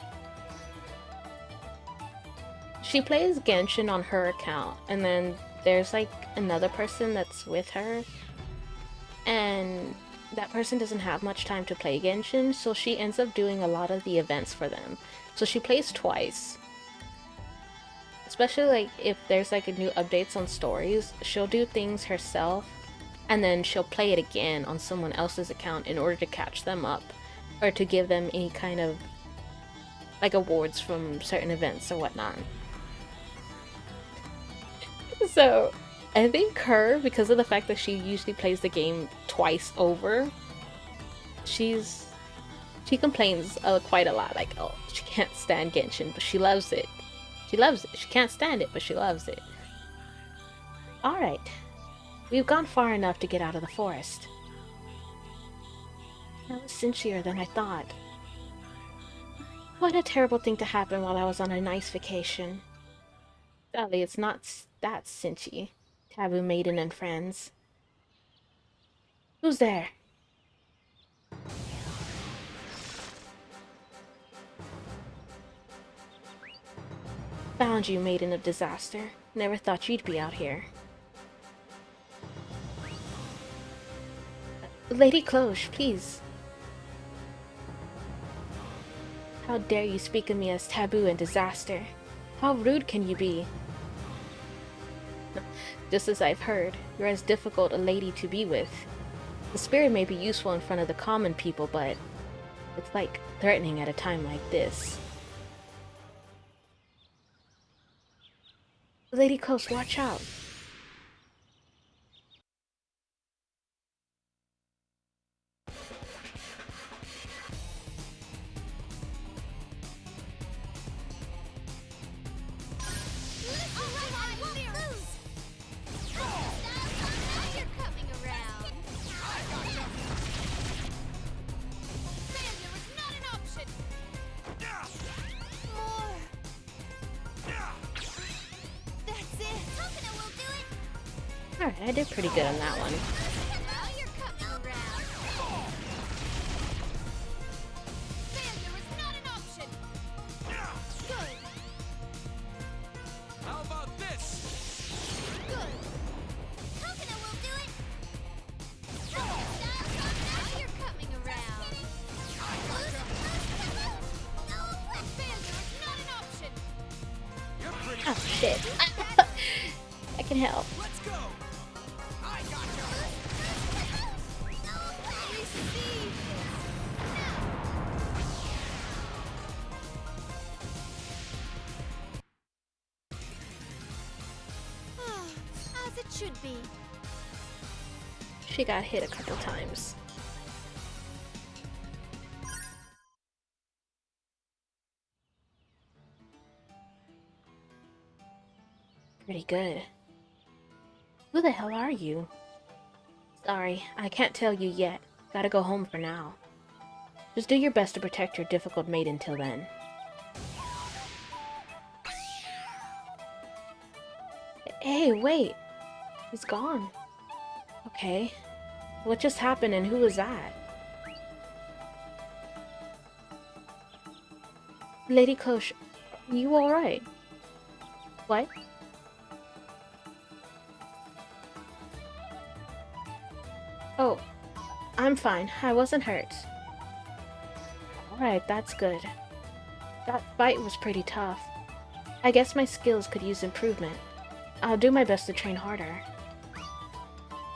plays Genshin on her account, and then there's like another person that's with her, and that person doesn't have much time to play Genshin, so she ends up doing a lot of the events for them. So she plays twice. Especially like if there's like a new updates on stories, she'll do things herself, and then she'll play it again on someone else's account in order to catch them up, or to give them any kind of like awards from certain events or whatnot. So I think her, because of the fact that she usually plays the game twice over, she complains quite a lot. Like, oh, she can't stand Genshin, but she loves it. She loves it. She can't stand it, but she loves it. Alright. We've gone far enough to get out of the forest. That was cinchier than I thought. What a terrible thing to happen while I was on a nice vacation. Sadly, it's not that cinchy. Taboo maiden and friends. Who's there? Found you, maiden of disaster. Never thought you'd be out here. Lady Cloche, please. How dare you speak of me as taboo and disaster? How rude can you be? Just as I've heard, you're as difficult a lady to be with. The spirit may be useful in front of the common people, but it's like threatening at a time like this. Lady Close, watch out! Alright, I did pretty good on that one. How about this? Oh shit. I can help. Let's go. I got As it should be. She got hit a couple times. Pretty good. Who the hell are you? Sorry, I can't tell you yet. Gotta go home for now. Just do your best to protect your difficult mate until then. Hey, wait! He's gone. Okay. What just happened and who was that? Lady Cloche, are you alright? What? Oh, I'm fine. I wasn't hurt. Alright, that's good. That fight was pretty tough. I guess my skills could use improvement. I'll do my best to train harder.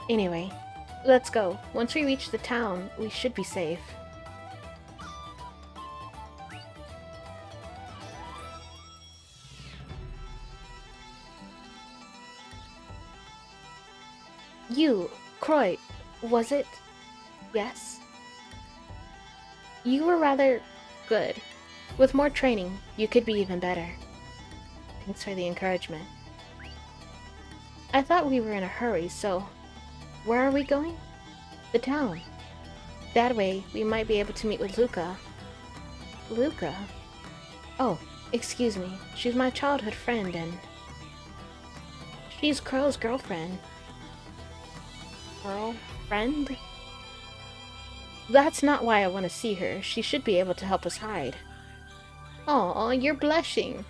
Anyway, let's go. Once we reach the town, we should be safe. You, Croy, was it? Yes? You were rather good. With more training, you could be even better. Thanks for the encouragement. I thought we were in a hurry, so... Where are we going? The town. That way, we might be able to meet with Luca. Luca? Oh, excuse me. She's my childhood friend and... She's Crow's girlfriend. Girlfriend? That's not why I want to see her. She should be able to help us hide. Oh, you're blushing.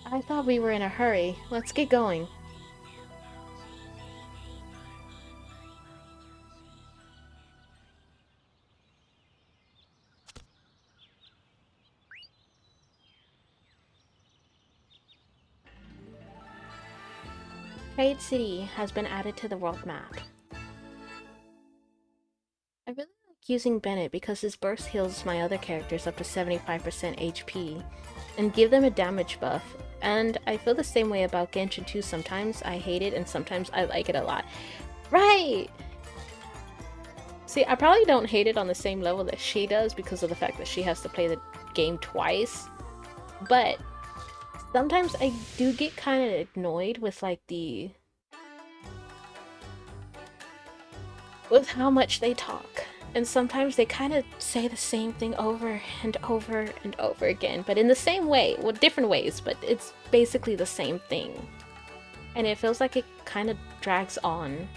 I thought we were in a hurry. Let's get going. Trade City has been added to the world map. I really like using Bennett because his burst heals my other characters up to 75% HP and give them a damage buff And I feel the same way about Genshin too. Sometimes I hate it and sometimes I like it a lot. Right! See, I probably don't hate it on the same level that she does because of the fact that she has to play the game twice. But sometimes I do get kind of annoyed with like with how much they talk. And sometimes they kind of say the same thing over and over and over again, but in the same way, well, different ways, but it's basically the same thing. And it feels like it kind of drags on.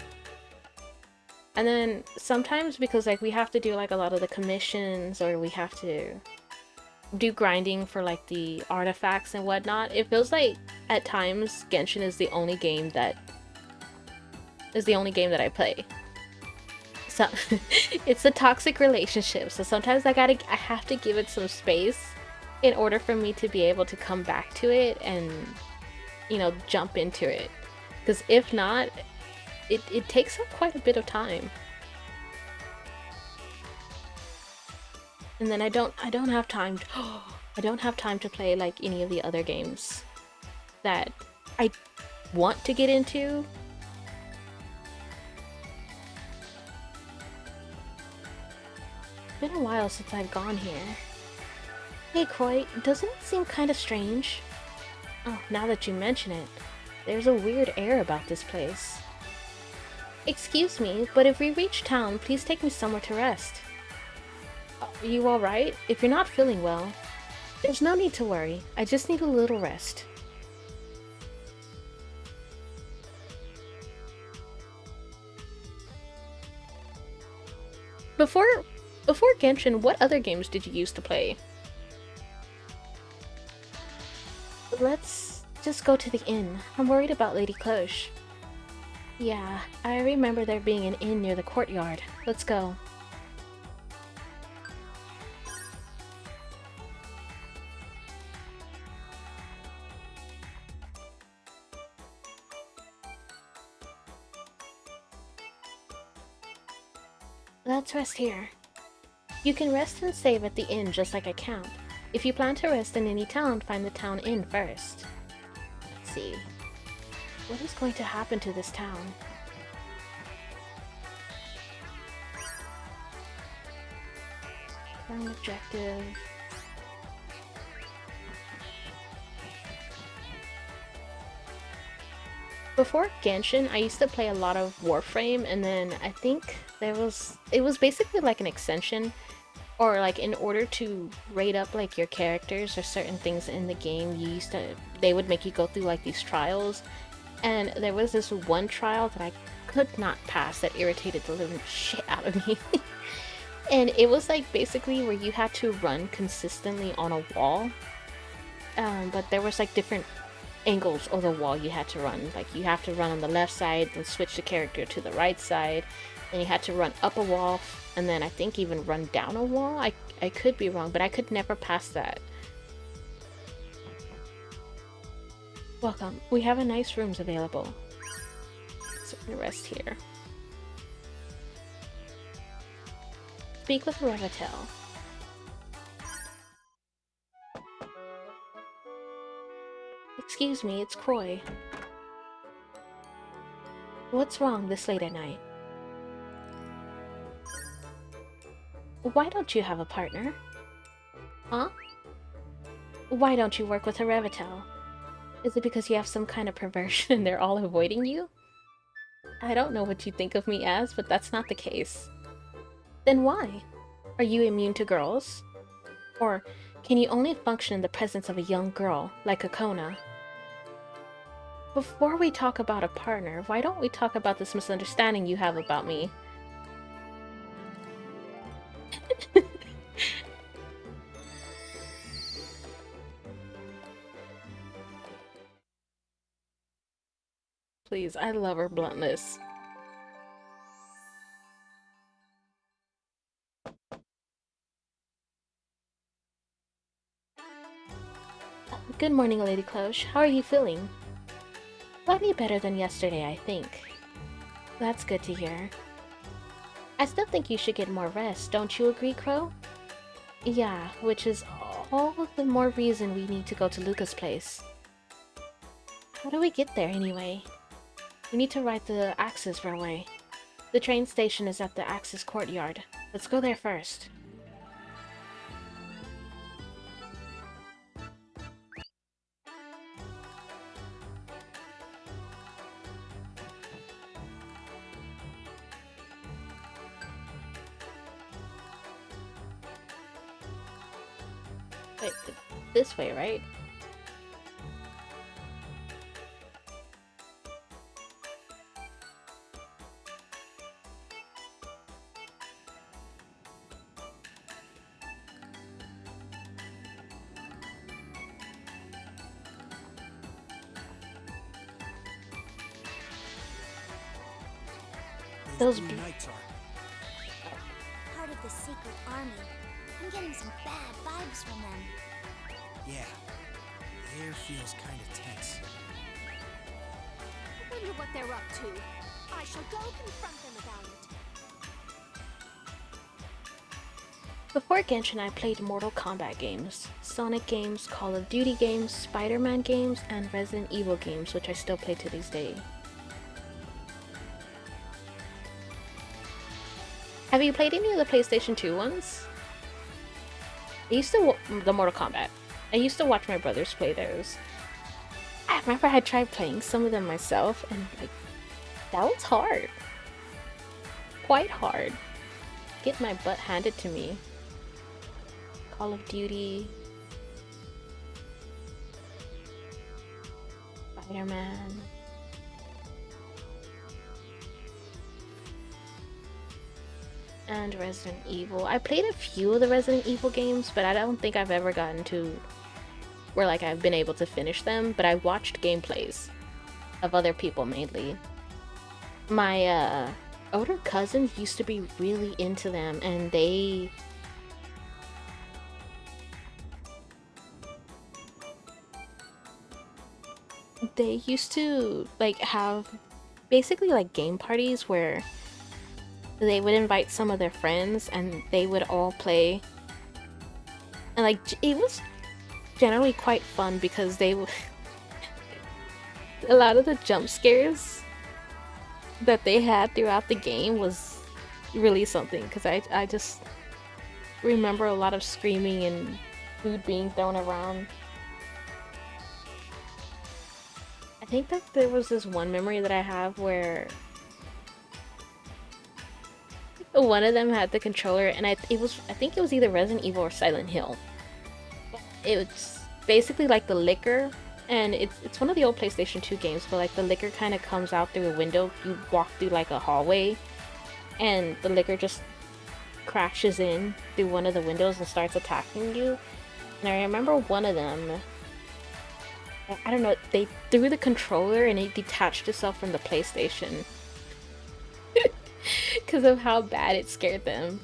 And then sometimes because like we have to do like a lot of the commissions or we have to do grinding for like the artifacts and whatnot, it feels like at times Genshin is the only game that I play. So it's a toxic relationship, so sometimes I have to give it some space in order for me to be able to come back to it and, you know, jump into it. Because if not, it takes up quite a bit of time. And then I don't have time to play like any of the other games that I want to get into. It's been a while since I've gone here. Hey Croy, doesn't it seem kind of strange? Oh, now that you mention it, there's a weird air about this place. Excuse me, but if we reach town, please take me somewhere to rest. Are you alright? If you're not feeling well, there's no need to worry. I just need a little rest. Before Genshin, what other games did you used to play? Let's just go to the inn. I'm worried about Lady Cloche. Yeah, I remember there being an inn near the courtyard. Let's go. Let's rest here. You can rest and save at the inn just like a camp. If you plan to rest in any town, find the town inn first. Let's see. What is going to happen to this town? Current objective. Before Genshin, I used to play a lot of Warframe, and then I think it was basically like an extension, or like in order to rate up like your characters or certain things in the game, they would make you go through like these trials, and there was this one trial that I could not pass that irritated the living shit out of me. And it was like basically where you had to run consistently on a wall, but there was like different angles of the wall you had to run. Like you have to run on the left side, then switch the character to the right side, and you had to run up a wall, and then I think even run down a wall. I could be wrong, but I could never pass that. Welcome. We have a nice rooms available. So we're gonna rest here. Speak with Revitel. Excuse me, it's Croy. What's wrong this late at night? Why don't you have a partner? Huh? Why don't you work with a Revitel? Is it because you have some kind of perversion and they're all avoiding you? I don't know what you think of me as, but that's not the case. Then why? Are you immune to girls? Or can you only function in the presence of a young girl, like Akona? Before we talk about a partner, why don't we talk about this misunderstanding you have about me? Please, I love her bluntness. Good morning, Lady Cloche. How are you feeling? Slightly better than yesterday, I think. That's good to hear. I still think you should get more rest, don't you agree, Crow? Yeah, which is all the more reason we need to go to Luca's place. How do we get there anyway? We need to ride the Axis Railway. The train station is at the Axis Courtyard. Let's go there first. Wait, this way, right? Those Those blue knights are. Part of the secret army. I'm getting some bad vibes from them. Yeah. The air feels kind of tense. I wonder what they're up to. I shall go confront them about it. Before Genshin, I played Mortal Kombat games, Sonic games, Call of Duty games, Spider-Man games, and Resident Evil games, which I still play to this day. Have you played any of the PlayStation 2 ones? I used to the Mortal Kombat. I used to watch my brothers play those. I remember I tried playing some of them myself, and like, that was hard. Quite hard. Get my butt handed to me. Call of Duty, Spider-Man. And Resident Evil. I played a few of the Resident Evil games, but I don't think I've ever gotten to where like I've been able to finish them, but I watched gameplays of other people mainly. My older cousins used to be really into them, and they used to like have basically like game parties where they would invite some of their friends and they would all play, and like it was generally quite fun because they would a lot of the jump scares that they had throughout the game was really something, because I just remember a lot of screaming and food being thrown around. I think that there was this one memory that I have where one of them had the controller, and I think it was either Resident Evil or Silent Hill. It's basically like the liquor, and it's one of the old PlayStation 2 games, but like the liquor kind of comes out through a window. You walk through like a hallway, and the liquor just crashes in through one of the windows and starts attacking you. And I remember one of them, I don't know, they threw the controller and it detached itself from the PlayStation because of how bad it scared them.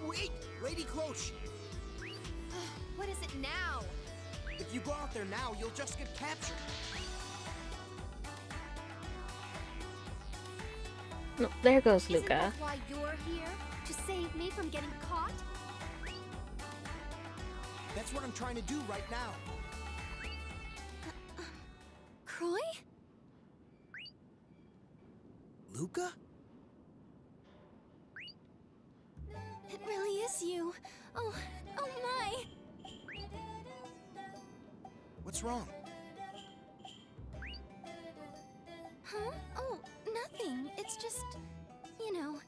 Wait! Lady Cloche! What is it now? If you go out there now, you'll just get captured. No, there goes Isn't Luca. that why you're here? To save me from getting caught? That's what I'm trying to do right now. Croy? Luca? It really is you. Oh my! What's wrong? Huh? Oh, nothing. It's just, you know.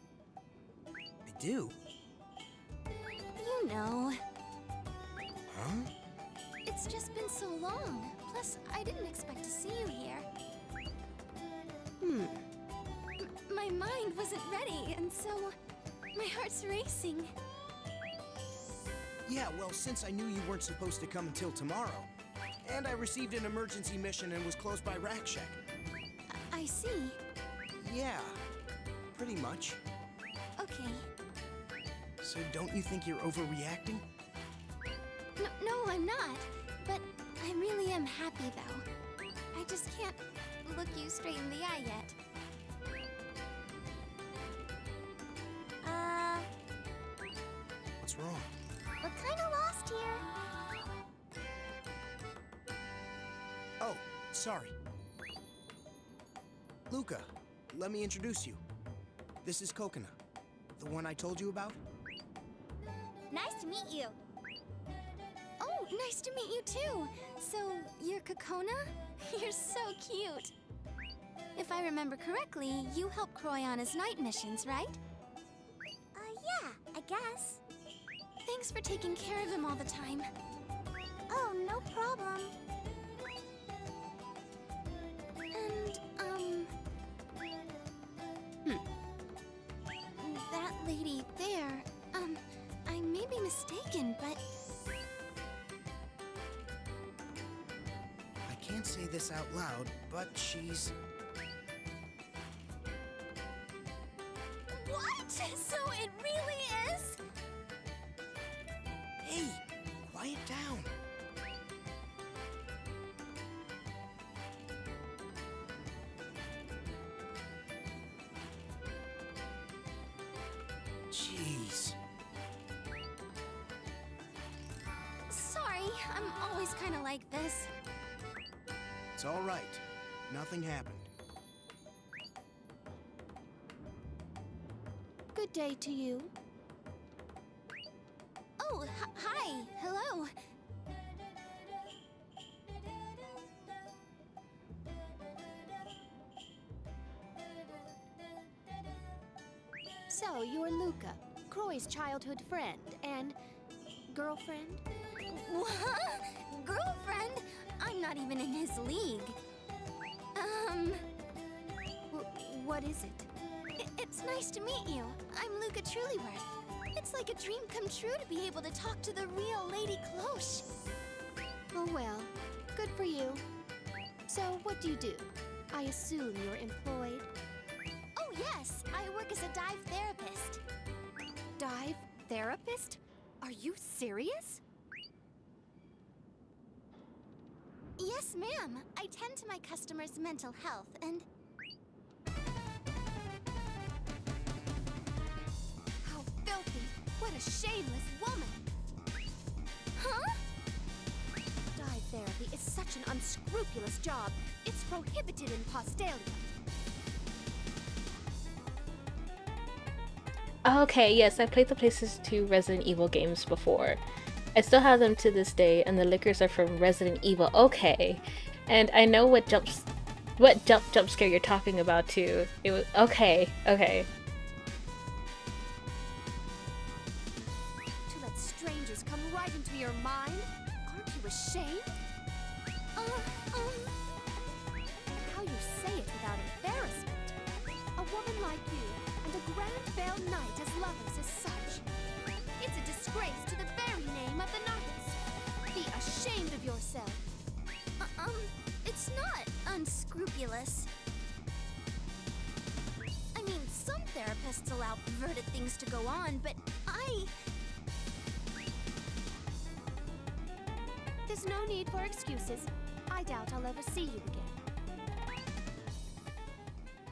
I do. You know. Huh? It's just been so long. Plus, I didn't expect to see you here. My mind wasn't ready, and so my heart's racing. Yeah, well, since I knew you weren't supposed to come until tomorrow, and I received an emergency mission and was close by Rakshak. I see. Yeah, pretty much. Okay. So don't you think you're overreacting? No, I'm not. But I really am happy, though. I just can't look you straight in the eye yet. What's wrong? We're kinda lost here. Oh, sorry. Luca, let me introduce you. This is Coconut, the one I told you about. Nice to meet you. Oh, nice to meet you too. So, you're Kokona? You're so cute. If I remember correctly, you help Croy on his night missions, right? Yeah, I guess. Thanks for taking care of him all the time. Oh, no problem. And, that lady there, I may be mistaken, but... I can't say this out loud, but she's... What? So it really is? Hey, quiet down. Jeez. Sorry, I'm always kind of like this. It's all right. Nothing happened. Good day to you. Oh, hi. Hello. So, you're Luca, Croy's childhood friend and girlfriend? What? Girlfriend? I'm not even in his league. What is it? It's nice to meet you. I'm Luca Trulyworth. It's like a dream come true to be able to talk to the real Lady Cloche. Oh well, good for you. So, what do you do? I assume you're employed. Oh yes, I work as a dive therapist. Dive therapist? Are you serious? Yes, ma'am. I tend to my customers' mental health and... How filthy! What a shameless woman! Huh? Dive therapy is such an unscrupulous job. It's prohibited in Postalia. Okay, yes, I played the PlayStation 2 Resident Evil games before. I still have them to this day, and the liquors are from Resident Evil. Okay, and I know what jump scare you're talking about too. It was okay. To let strangers come right into your mind? Aren't you ashamed? How you say it without embarrassment. A woman like you and a Grand Bell Knight as lovers as such. It's a disgrace to the very name of the Knights. Be ashamed of yourself. It's not unscrupulous. I mean, some therapists allow perverted things to go on, but There's no need for excuses. I doubt I'll ever see you again.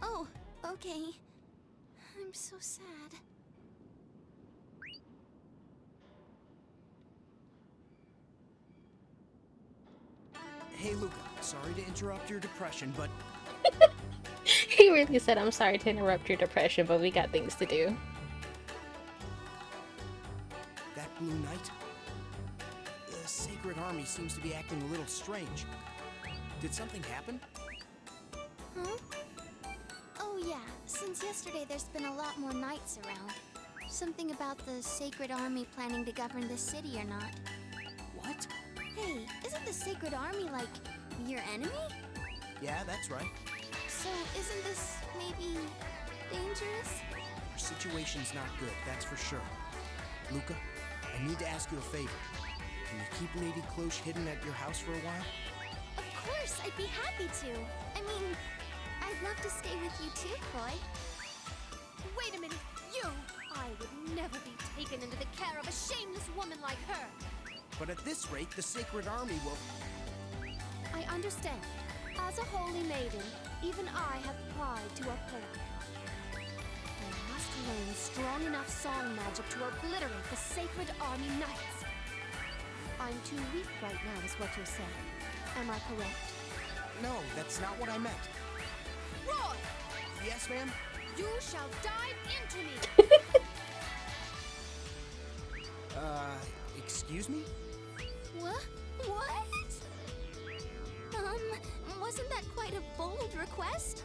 Oh, okay. I'm so sad. Hey, Luca, sorry to interrupt your depression, but He really said, "I'm sorry to interrupt your depression, but we got things to do." that Blue Knight? The Sacred Army seems to be acting a little strange. Did something happen? Huh? Oh yeah, since yesterday there's been a lot more knights around. Something about the Sacred Army planning to govern this city or not. What? Hey, isn't the Sacred Army like your enemy? Yeah, that's right. So isn't this maybe dangerous? Our situation's not good, that's for sure. Luca, I need to ask you a favor. Can you keep Lady Cloche hidden at your house for a while? Of course, I'd be happy to. I mean, I'd love to stay with you too, Croy. Wait a minute, you! I would never be taken into the care of a shameless woman like her. But at this rate, the Sacred Army will... I understand. As a holy maiden, even I have pride to uphold. I must learn strong enough song magic to obliterate the Sacred Army Knights. I'm too weak right now, is what you're saying. Am I correct? No, that's not what I meant. Roy! Yes, ma'am? You shall dive into me! Excuse me? What? Wasn't that quite a bold request?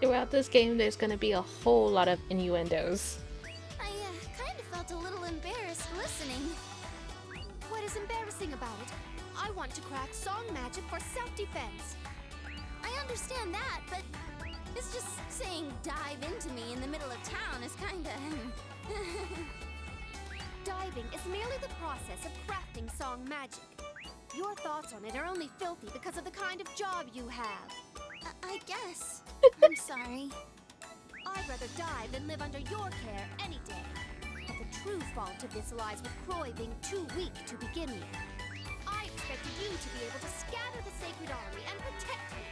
Throughout this game, there's gonna be a whole lot of innuendos. I kind of felt a little embarrassed listening. What is embarrassing about it? I want to crack song magic for self-defense. I understand that, but it's just saying dive into me in the middle of town is kinda... Diving is merely the process of crafting song magic. Your thoughts on it are only filthy because of the kind of job you have. I guess. I'm sorry. I'd rather die than live under your care any day. But the true fault of this lies with Croy being too weak to begin with. I expected you to be able to scatter the sacred army and protect me.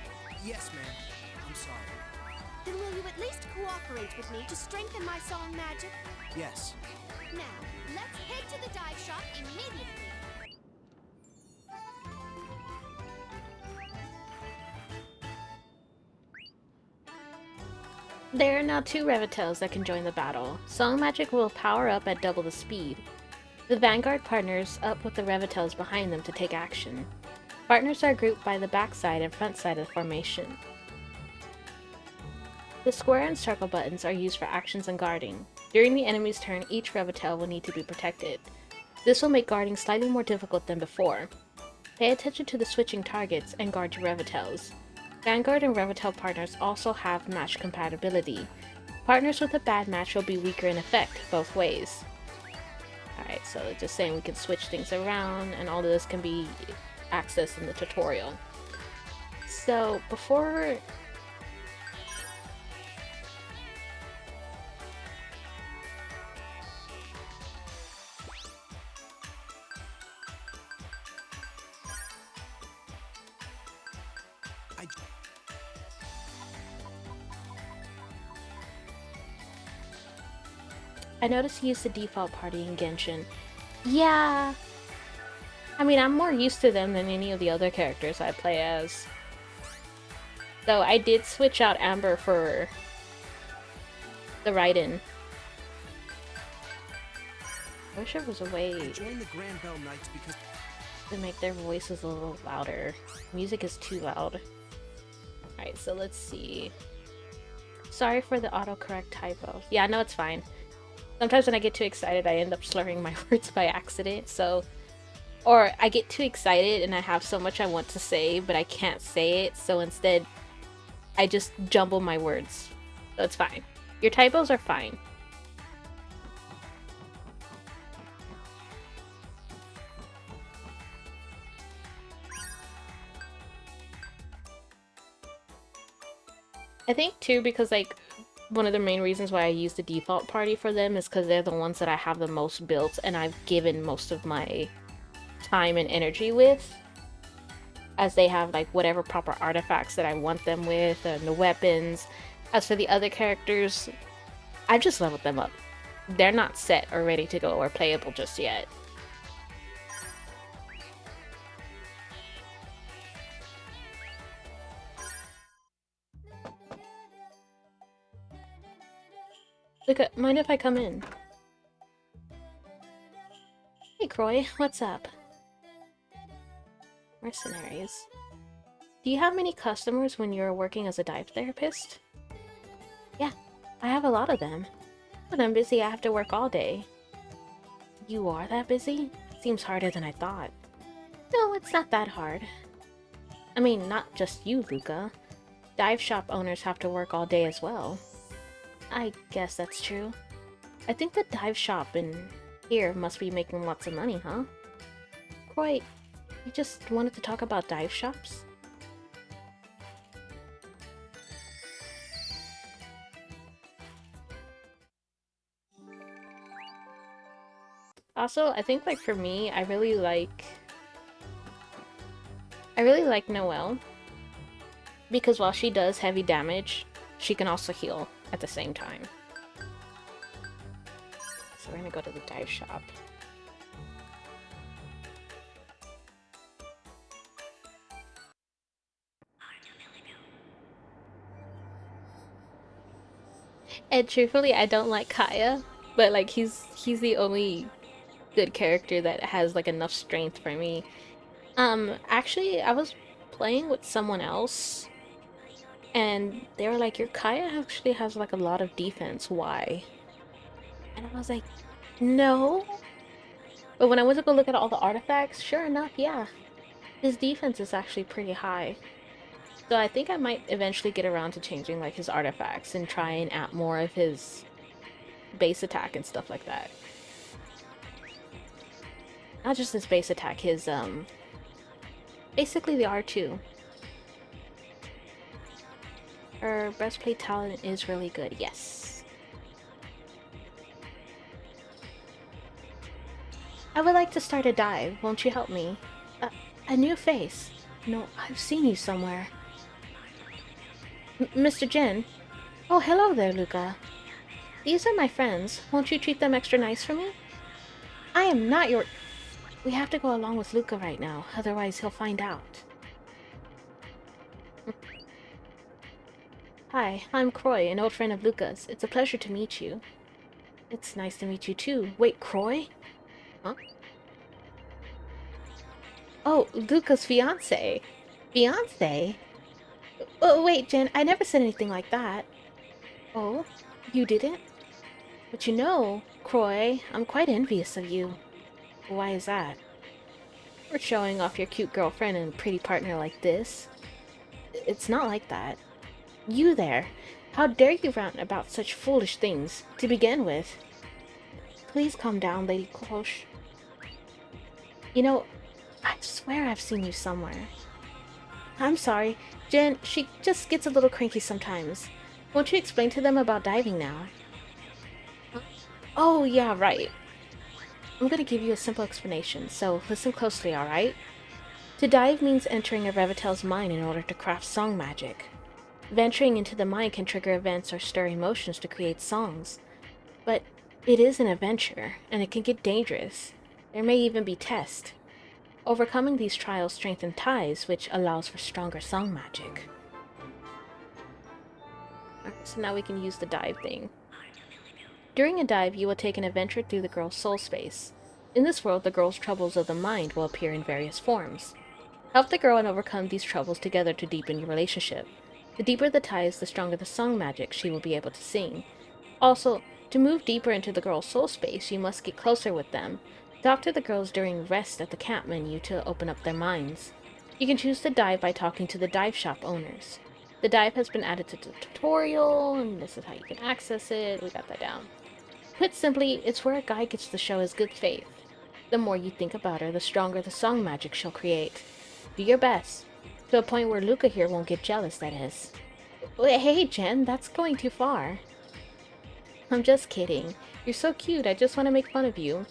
Yes, ma'am. I'm sorry. Then will you at least cooperate with me to strengthen my song magic? Yes. Now, let's head to the dive shop immediately. There are now 2 Revitels that can join the battle. Song magic will power up at double the speed. The Vanguard partners up with the Revitels behind them to take action. Partners are grouped by the backside and front side of the formation. The square and circle buttons are used for actions and guarding. During the enemy's turn, each Revitel will need to be protected. This will make guarding slightly more difficult than before. Pay attention to the switching targets and guard your Revitels. Vanguard and Revitel partners also have match compatibility. Partners with a bad match will be weaker in effect, both ways. Alright, so it's just saying we can switch things around, and all of this can be accessed in the tutorial. So, before... I noticed you used the default party in Genshin. Yeah! I mean, I'm more used to them than any of the other characters I play as. Though I did switch out Amber for the Raiden. I wish there was a way Join the Grand Bell Knights because to make their voices a little louder. Music is too loud. Alright, so let's see. Sorry for the autocorrect typo. Yeah, no, it's fine. Sometimes when I get too excited, I end up slurring my words by accident, so... Or I get too excited and I have so much I want to say, but I can't say it, so instead, I just jumble my words. So it's fine. Your typos are fine. I think too, because like, one of the main reasons why I use the default party for them is because they're the ones that I have the most built and I've given most of my time and energy with, as they have like whatever proper artifacts that I want them with and the weapons. As for the other characters, I've just leveled them up. They're not set or ready to go or playable just yet. Look, mind if I come in? Hey Croy, what's up? Mercenaries. Do you have many customers when you're working as a dive therapist? Yeah, I have a lot of them. When I'm busy, I have to work all day. You are that busy? Seems harder than I thought. No, it's not that hard. I mean, not just you, Luca. Dive shop owners have to work all day as well. I guess that's true. I think the dive shop in here must be making lots of money, huh? Croy, you just wanted to talk about dive shops? Also, I think like for me, I really like Noelle, because while she does heavy damage, she can also heal at the same time. So we're gonna go to the dive shop. And truthfully, I don't like Kaya, but like he's the only good character that has like enough strength for me. Actually, I was playing with someone else, and they were like, "Your Kaya actually has like a lot of defense. Why?" And I was like, "No." But when I went to go look at all the artifacts, sure enough, yeah, his defense is actually pretty high. So I think I might eventually get around to changing like his artifacts and try and add more of his base attack and stuff like that. Not just his base attack, his basically the R2. Her breastplate talent is really good, yes. I would like to start a dive, won't you help me? A new face. No, I've seen you somewhere. Mr. Jin? Oh, hello there, Luca. These are my friends. Won't you treat them extra nice for me? I am not your... We have to go along with Luca right now, otherwise he'll find out. Hi, I'm Croy, an old friend of Luca's. It's a pleasure to meet you. It's nice to meet you too. Wait, Croy? Huh? Oh, Luca's fiance. Fiance? Oh, wait, Jen, I never said anything like that. Oh, you didn't? But you know, Croy, I'm quite envious of you. Why is that? For showing off your cute girlfriend and a pretty partner like this. It's not like that. You there! How dare you rant about such foolish things, to begin with? Please calm down, Lady Cloche. You know, I swear I've seen you somewhere. I'm sorry, Jen, she just gets a little cranky sometimes. Won't you explain to them about diving now? Oh, yeah, right. I'm gonna give you a simple explanation, so listen closely, alright? To dive means entering a Revitel's mind in order to craft song magic. Venturing into the mind can trigger events or stir emotions to create songs. But it is an adventure, and it can get dangerous. There may even be tests. Overcoming these trials strengthen ties, which allows for stronger song magic. Alright, so now we can use the dive thing. During a dive, you will take an adventure through the girl's soul space. In this world, the girl's troubles of the mind will appear in various forms. Help the girl and overcome these troubles together to deepen your relationship. The deeper the ties, the stronger the song magic she will be able to sing. Also, to move deeper into the girl's soul space, you must get closer with them. Talk to the girls during rest at the camp menu to open up their minds. You can choose to dive by talking to the dive shop owners. The dive has been added to the tutorial, and this is how you can access it. We got that down. Put simply, it's where a guy gets to show his good faith. The more you think about her, the stronger the song magic she'll create. Do your best. To a point where Luca here won't get jealous, that is. Hey, Jen, that's going too far. I'm just kidding. You're so cute, I just want to make fun of you.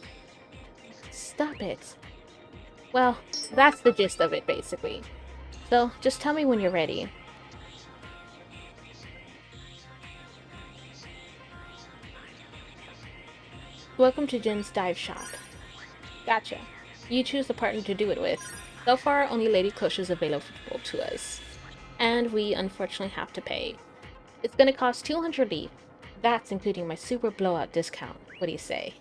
Stop it. Well, that's the gist of it, basically. So, just tell me when you're ready. Welcome to Jen's Dive Shop. Gotcha. You choose the partner to do it with. So far, only Lady Cloche is available to us. And we unfortunately have to pay. It's gonna cost 200 leaf. That's including my super blowout discount. What do you say?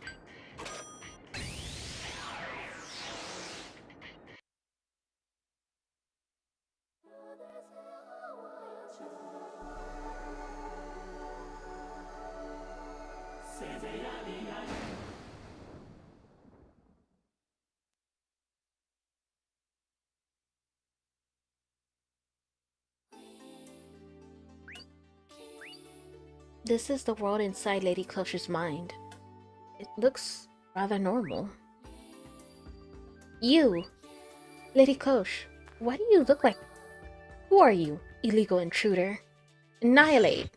This is the world inside Lady Cloche's mind. It looks rather normal. You! Lady Cloche, why do you look like... Who are you, illegal intruder? Annihilate!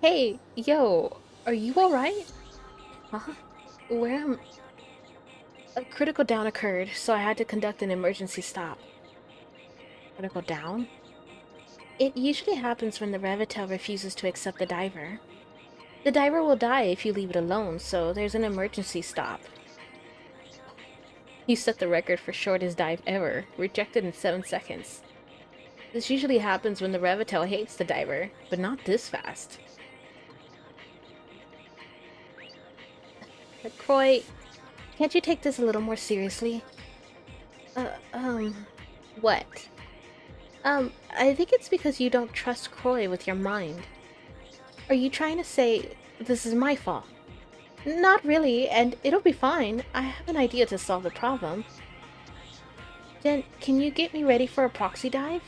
Hey, yo, are you alright? Huh? Where am... A critical down occurred, so I had to conduct an emergency stop. Critical down? It usually happens when the Revitel refuses to accept the diver. The diver will die if you leave it alone, so there's an emergency stop. You set the record for shortest dive ever, rejected in 7 seconds. This usually happens when the Revitel hates the diver, but not this fast. Croy, can't you take this a little more seriously? What? I think it's because you don't trust Croy with your mind. Are you trying to say this is my fault? Not really, and it'll be fine. I have an idea to solve the problem. Then, can you get me ready for a proxy dive?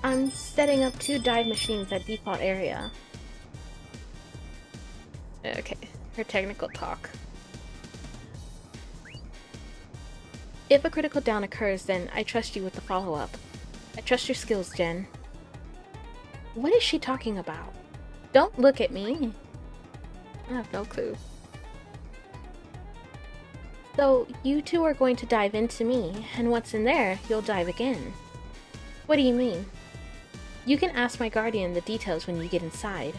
I'm setting up 2 dive machines at default area. Okay, her technical talk. If a critical down occurs, then I trust you with the follow-up. I trust your skills, Jen. What is she talking about? Don't look at me. I have no clue. So, you two are going to dive into me, and once in there, you'll dive again. What do you mean? You can ask my guardian the details when you get inside.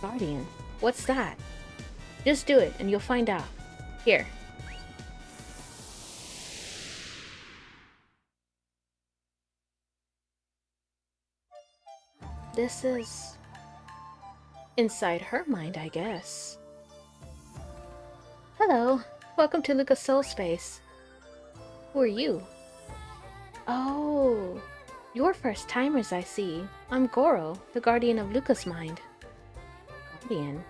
Guardian? What's that? Just do it, and you'll find out. Here. This is inside her mind, I guess. Hello, welcome to Luca's Soul Space. Who are you? Oh, you're first timers, I see. I'm Goro, the guardian of Luca's mind. Guardian?